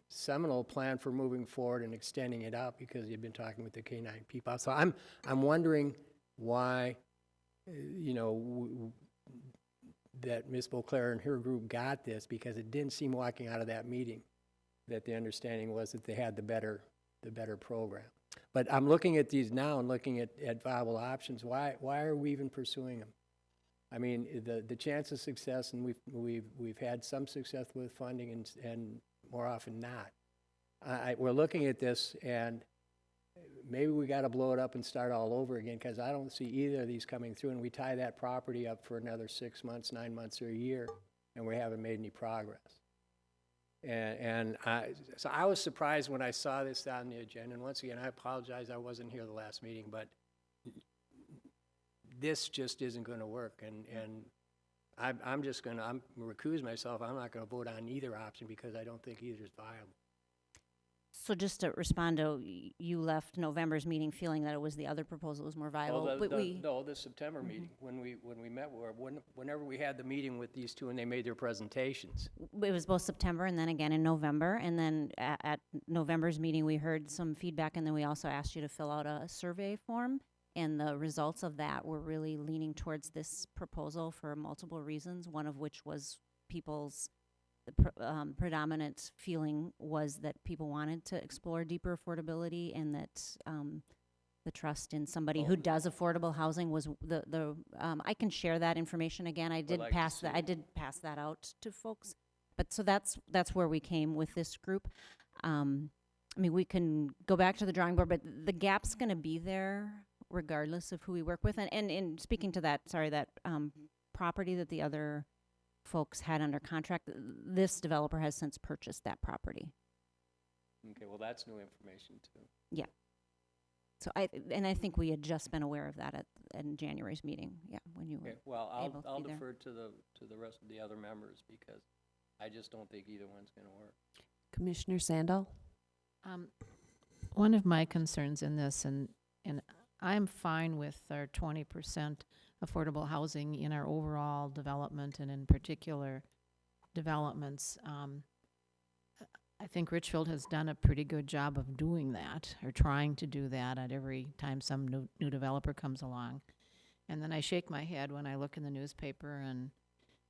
seminal plan for moving forward and extending it out because he had been talking with the K-9 people. So I'm wondering why, that Ms. Beauclair and her group got this, because it didn't seem walking out of that meeting that the understanding was that they had the better program. But I'm looking at these now and looking at viable options. Why are we even pursuing them? I mean, the chance of success, and we've had some success with funding, and more often not. We're looking at this, and maybe we got to blow it up and start all over again, because I don't see either of these coming through, and we tie that property up for another 6 months, 9 months, or a year, and we haven't made any progress. So I was surprised when I saw this on the agenda, and once again, I apologize, I wasn't here the last meeting, but this just isn't going to work, and I'm recuse myself. I'm not going to vote on either option because I don't think either is viable. So just to respond to, you left November's meeting feeling that it was the other proposal was more viable, but the September meeting, when we met, whenever we had the meeting with these two and they made their presentations. It was both September and then again in November, and then at November's meeting, we heard some feedback, and then we also asked you to fill out a survey form, and the results of that were really leaning towards this proposal for multiple reasons, one of which was the predominant feeling was that people wanted to explore deeper affordability, and that the trust in somebody who does affordable housing was I can share that information again. I did pass that out to folks. But so that's where we came with this group. I mean, we can go back to the drawing board, but the gap's going to be there regardless of who we work with. And in speaking to that, that property that the other folks had under contract, this developer has since purchased that property. Okay, well, that's new information too. Yeah. So I think we had just been aware of that in January's meeting. Yeah, when you were. Okay, well, able to I'll be there. defer to the rest of the other members because I just don't think either one's going to work. Commissioner Sandal? One of my concerns in this, and I'm fine with our 20% affordable housing in our overall development, and in particular developments. I think Richfield has done a pretty good job of doing that, or trying to do that at every time some new developer comes along. And then I shake my head when I look in the newspaper and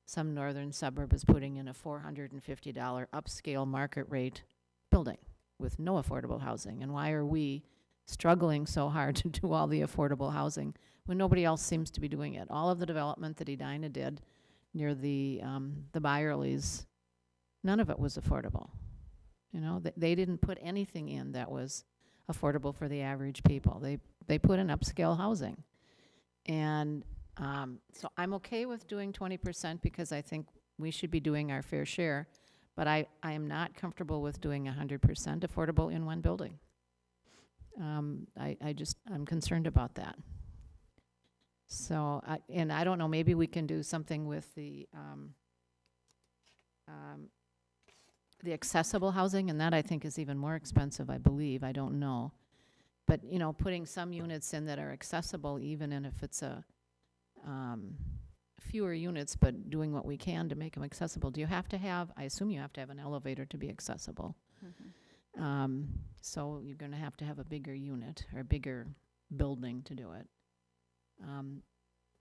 some northern suburb is putting in a $450 upscale market rate building with no affordable housing. And why are we struggling so hard to do all the affordable housing when nobody else seems to be doing it? All of the development that Edina did near the Byerlys, none of it was affordable. You know, they didn't put anything in that was affordable for the average people. They put in upscale housing. And so I'm okay with doing 20% because I think we should be doing our fair share, but I am not comfortable with doing 100% affordable in one building. I'm concerned about that. So, I don't know, maybe we can do something with the accessible housing, and that I think is even more expensive, I believe. I don't know. But, you know, putting some units in that are accessible, even if it's a fewer units, but doing what we can to make them accessible. Do you have to have, I assume you have to have an elevator to be accessible. Mm-hmm. So you're going to have a bigger unit or a bigger building to do it.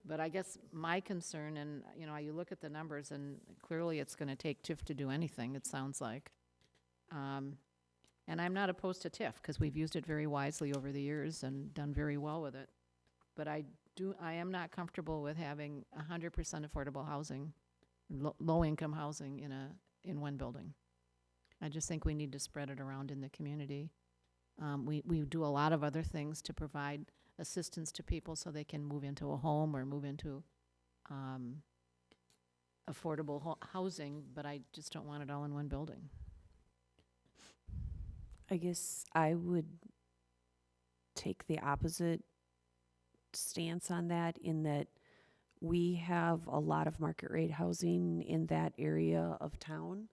But I guess my concern, and you know, you look at the numbers, and clearly it's going to take TIF to do anything, it sounds like. And I'm not opposed to TIF because we've used it very wisely over the years and done very well with it. But I am not comfortable with having 100% affordable housing, low-income housing in one building. I just think we need to spread it around in the community. We do a lot of other things to provide assistance to people so they can move into a home or move into affordable housing, but I just don't want it all in one building. I guess I would take the opposite stance on that, in that We have a lot of market rate housing in that area of town.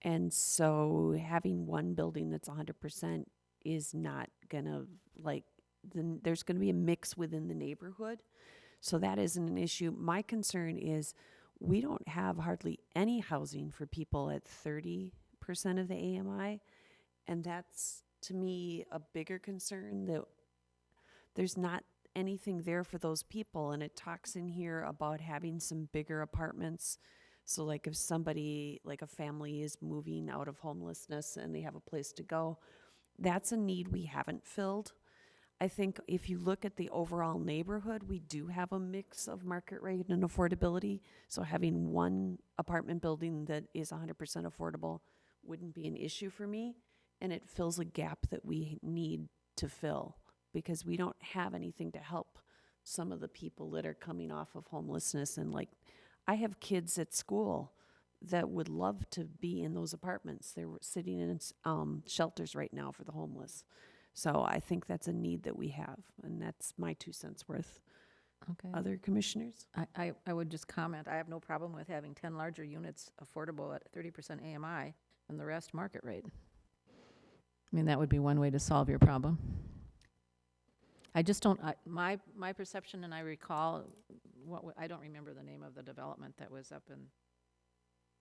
And so having one building that's 100% is not gonna, like, then there's gonna be a mix within the neighborhood. So that isn't an issue. My concern is we don't have hardly any housing for people at 30% of the AMI. And that's, to me, a bigger concern, that there's not anything there for those people. And it talks in here about having some bigger apartments. So like if somebody, like a family is moving out of homelessness and they have a place to go, that's a need we haven't filled. I think if you look at the overall neighborhood, we do have a mix of market rate and affordability. So having one apartment building that is 100% affordable wouldn't be an issue for me. And it fills a gap that we need to fill, because we don't have anything to help some of the people that are coming off of homelessness. And like, I have kids at school that would love to be in those apartments. They're sitting in shelters right now for the homeless. So I think that's a need that we have, and that's my 2 cents worth. Okay. Other commissioners? I would just comment, I have no problem with having 10 larger units affordable at 30% AMI and the rest market rate. I mean, that would be one way to solve your problem. I just don't, my perception, and I recall, I don't remember the name of the development that was up in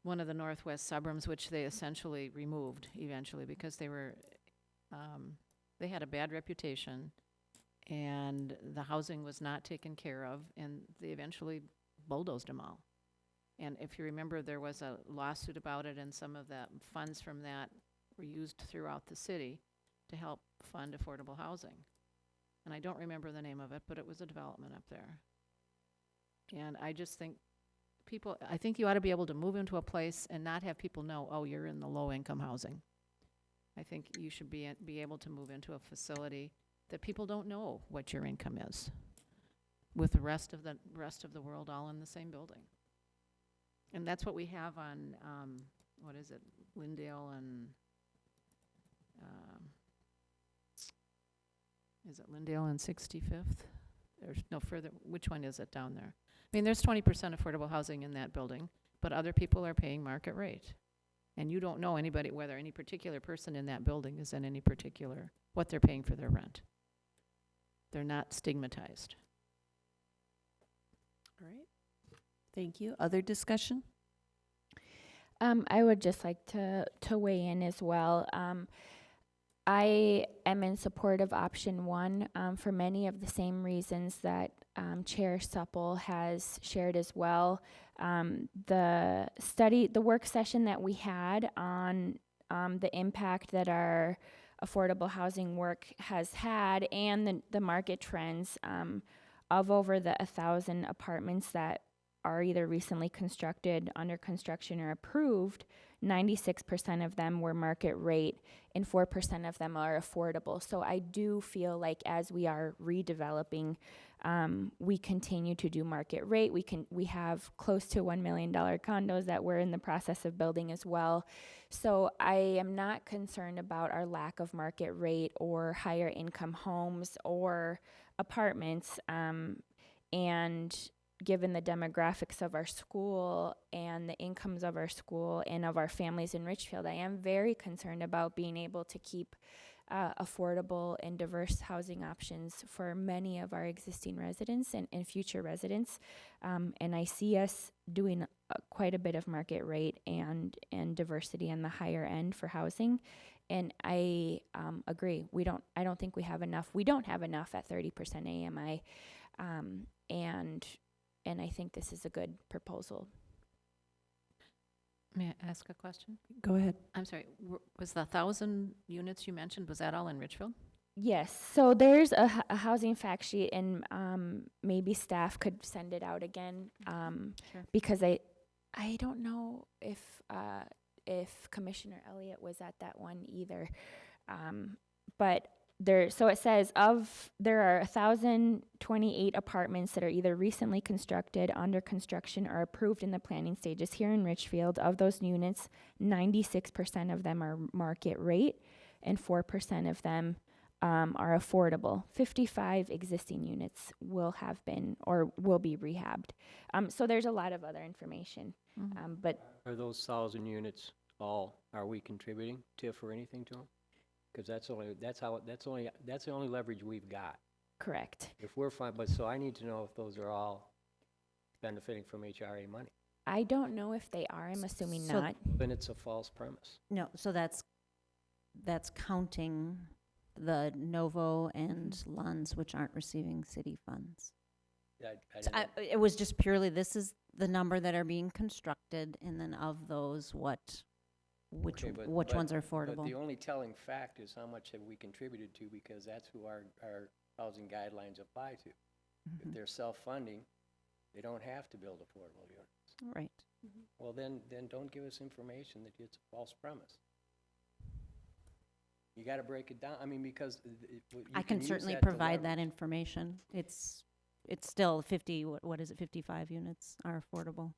one of the northwest suburbs, which they essentially removed eventually because they were, they had a bad reputation and the housing was not taken care of, and they eventually bulldozed them all. And if you remember, there was a lawsuit about it, and some of the funds from that were used throughout the city to help fund affordable housing. And I don't remember the name of it, but it was a development up there. And I just think I think you ought to be able to move into a place and not have people know, oh, you're in the low-income housing. I think you should be able to move into a facility that people don't know what your income is, with the rest of the world all in the same building. And that's what we have on, what is it, Lyndale and, is it Lyndale and 65th? There's no further, which one is it down there? I mean, there's 20% affordable housing in that building, but other people are paying market rate. And you don't know anybody, whether any particular person in that building is in any particular, what they're paying for their rent. They're not stigmatized. All right. Thank you. Other discussion? I would just like to weigh in as well. I am in support of option 1 for many of the same reasons that Chair Supple has shared as well. The work session that we had on the impact that our affordable housing work has had, and the market trends of over the 1,000 apartments that are either recently constructed, under construction, or approved, 96% of them were market rate and 4% of them are affordable. So I do feel like as we are redeveloping, we continue to do market rate. We have close to $1 million condos that we're in the process of building as well. So I am not concerned about our lack of market rate or higher income homes or apartments. And given the demographics of our school and the incomes of our school and of our families in Richfield, I am very concerned about being able to keep affordable and diverse housing options for many of our existing residents and future residents. And I see us doing quite a bit of market rate and diversity on the higher end for housing. And I agree. I don't think we have enough. We don't have enough at 30% AMI. And I think this is a good proposal. May I ask a question? Go ahead. I'm sorry, was the 1,000 units you mentioned, was that all in Richfield? Yes, so there's a housing fact sheet, and maybe staff could send it out again, Sure. because I don't know if Commissioner Elliott was at that one either, but so it says there are 1,028 apartments that are either recently constructed, under construction, or approved in the planning stages here in Richfield. Of those units, 96% of them are market rate, and 4% of them are affordable. 55 existing units will have been or will be rehabbed. So there's a lot of other information. But Are those 1,000 units all, are we contributing TIF or anything to them? Because that's the only leverage we've got. correct. If we're fine, but so I need to know if those are all benefiting from HRA money. I don't know if they are. I'm assuming So- not. Then it's a false premise. No, so that's counting the Novo and Lunds, which aren't receiving city funds. I So didn't- it was just purely, this is the number that are being constructed, and then of those, which Okay, but- ones are But affordable? the only telling fact is how much have we contributed to, because that's who our housing guidelines apply to. If Mhm. they're self-funding, they don't have to build affordable units. Right. Well, then don't give us information that it's a false premise. You gotta break it down, I mean, because you I can use certainly that to provide that leverage. information. It's still 50, what is it, 55 units are affordable.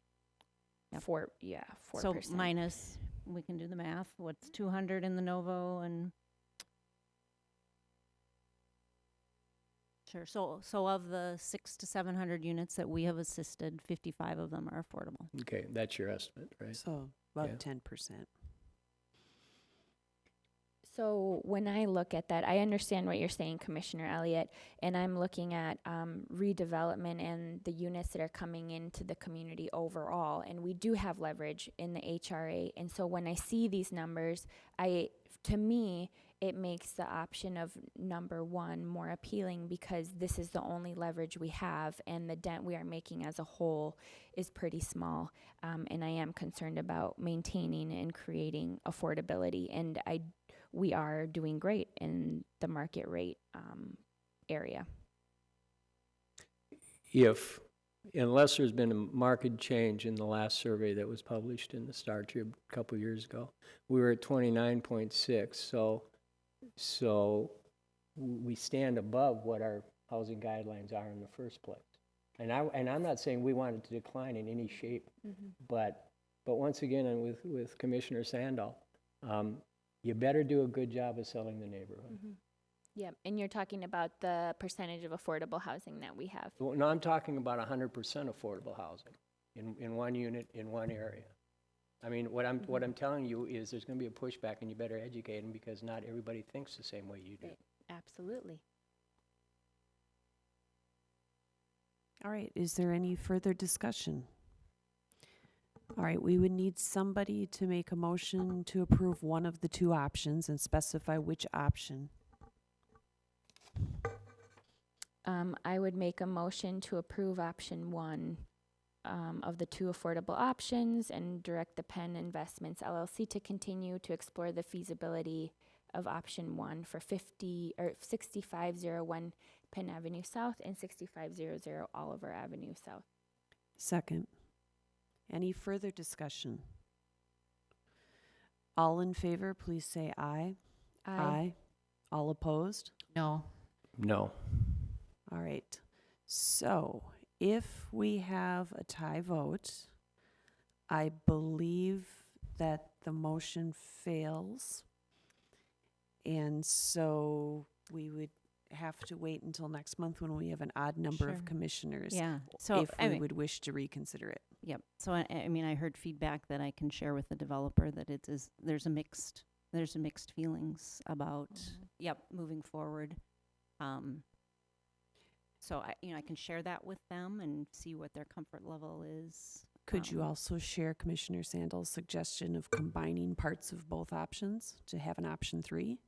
Yep. 4%. So minus, we can do the math, what's 200 in the Novo and... Sure, so of the 600 to 700 units that we have assisted, 55 of them are affordable. Okay, that's your estimate, right? So about Yeah. 10%. So when I look at that, I understand what you're saying, Commissioner Elliott, and I'm looking at redevelopment and the units that are coming into the community overall, and we do have leverage in the HRA. And so when I see these numbers, to me, it makes the option of number one more appealing because this is the only leverage we have, and the dent we are making as a whole is pretty small. And I am concerned about maintaining and creating affordability, and we are doing great in the market rate area. Unless there's been a market change in the last survey that was published in the Star Tribune a couple years ago, we were at 29.6, so we stand above what our housing guidelines are in the first place. And I'm not saying we want it to decline in any shape, but once again, and with Commissioner Sandal, you better do a good job of selling the neighborhood. Yep, and you're talking about the percentage of affordable housing that we have. Well, no, I'm talking about 100% affordable housing in one unit, in one area. I mean, what I'm telling you is there's going to be a pushback, and you better educate them because not everybody thinks the same way you do. Absolutely. All right, is there any further discussion? All right, we would need somebody to make a motion to approve one of the two options and specify which option. I would make a motion to approve option one of the two affordable options and direct the Penn Investments LLC to continue to explore the feasibility of option one for 6501 Penn Avenue South and 6500 Oliver Avenue South. Second. Any further discussion? All in favor, please say aye. All opposed? No. No. All right. So if we have a tie vote, I believe that the motion fails. And so we would have to wait until next month when we have an odd number Sure. of commissioners. Yeah, so if we would wish to reconsider it. Yep. So I mean, I heard feedback that I can share with the developer that there's a mixed feelings about moving forward. So I can share that with them and see what their comfort level is. Could you also share Commissioner Sandal's suggestion of combining parts of both options to have an option 3?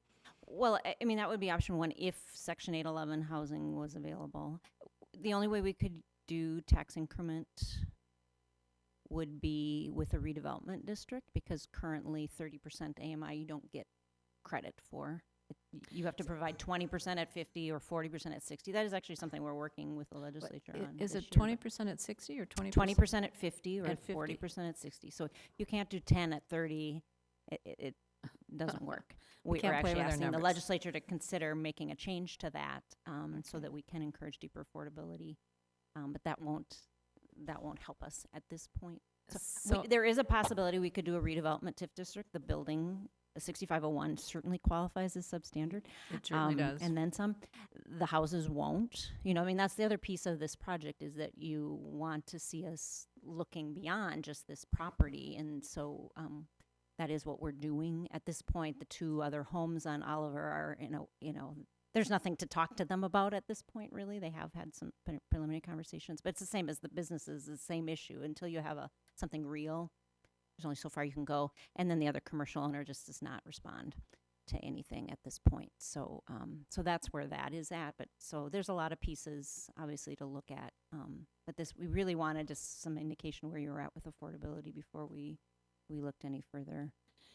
Well, I mean, that would be option one if Section 811 housing was available. The only way we could do tax increment would be with a redevelopment district, because currently 30% AMI you don't get credit for. You have to provide 20% at 50 or 40% at 60. That is actually something we're working with the legislature on. Is this it year, but 20% at 60 or 20%? 20% at 50 or At 50. 40% at 60. So you can't do 10 at 30. It doesn't work. We're can't play actually with our asking the numbers. legislature to consider making a change to that, so that we can encourage deeper affordability. But that won't help us at this point. So So there is a possibility we could do a redevelopment TIF district. The building a 6501 certainly qualifies as substandard. It certainly does. And then some. The houses won't. You know, I mean, that's the other piece of this project is that you want to see us looking beyond just this property. And so that is what we're doing at this point. The two other homes on Oliver are, there's nothing to talk to them about at this point, really. They have had some preliminary conversations, but it's the same as the businesses, the same issue. Until you have something real, there's only so far you can go. And then the other commercial owner just does not respond to anything at this point. So so that's where that is at. But so there's a lot of pieces, obviously, to look at. But we really wanted just some indication where you were at with affordability before we looked any further.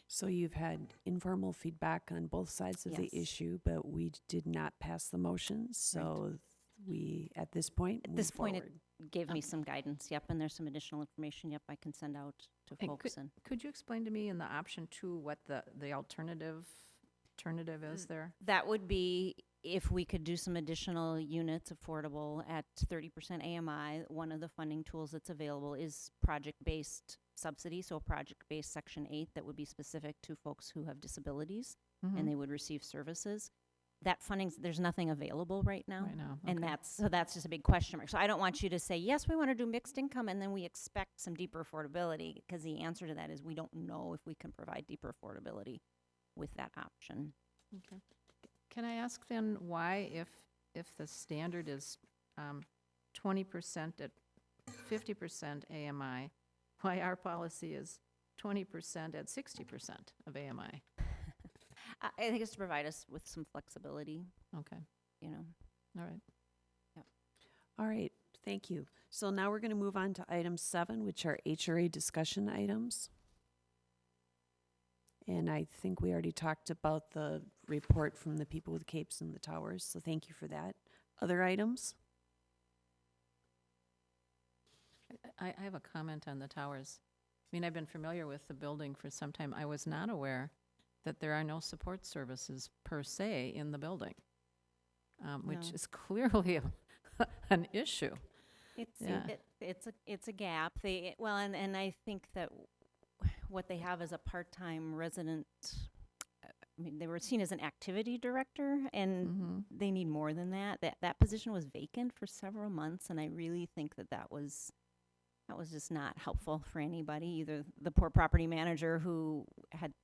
So you've had informal feedback on both sides of the Yes. issue, but we did not pass the motion. So we, at this point, At this move point, forward. it gave me some guidance. Yep, and there's some additional information. Yep, I can send out to And folks. And Could you explain to me in the option 2 what the alternative is there? that would be if we could do some additional units affordable at 30% AMI. One of the funding tools that's available is project-based subsidy, so a project-based Section 8 that would be specific to folks who have disabilities, Mhm. and they would receive services. That funding, there's nothing available right now. Right now, And okay. that's just a big question mark. So I don't want you to say, yes, we want to do mixed income, and then we expect some deeper affordability, because the answer to that is we don't know if we can provide deeper affordability with that option. Okay. Can I ask then why, if the standard is 20% at 50% AMI, why our policy is 20% at 60% of AMI? I think it's to provide us with some flexibility, Okay, you know. all right. All right, thank you. So now we're going to move on to item 7, which are HRA discussion items. And I think we already talked about the report from the people with capes and the towers, so thank you for that. Other items? I have a comment on the towers. I mean, I've been familiar with the building for some time. I was not aware that there are no support services per se in the building, which No. is clearly an issue. Yeah. It's a gap. And I think that what they have is a part-time resident. I mean, they were seen as an activity director, and Mhm. they need more than that. That position was vacant for several months, and I really think that was just not helpful for anybody. Either the poor property manager who had,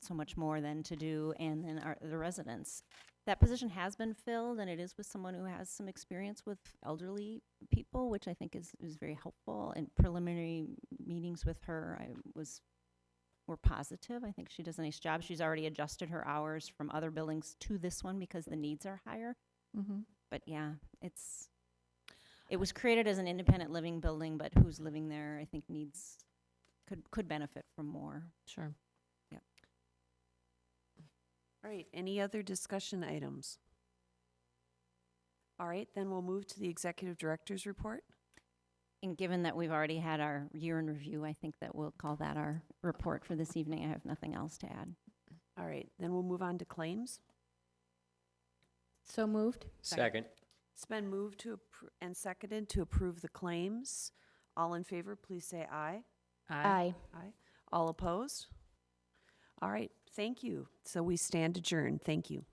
so much more than to do, and then the residents. That position has been filled, and it is with someone who has some experience with elderly people, which I think is very helpful. In preliminary meetings with her, were positive. I think she does a nice job. She's already adjusted her hours from other buildings to this one because the needs are higher. Mm-hmm. But yeah, it was created as an independent living building, but who's living there, I think could benefit from more. Sure. All right, any other discussion items? All right, then we'll move to the executive director's report. And given that we've already had our year in review, I think that we'll call that our report for this evening. I have nothing else to add. All right, then we'll move on to claims. So moved. Second. It's been moved and seconded to approve the claims. All in favor, please say aye. Aye. Aye. All opposed? All right, thank you. So we stand adjourned. Thank you.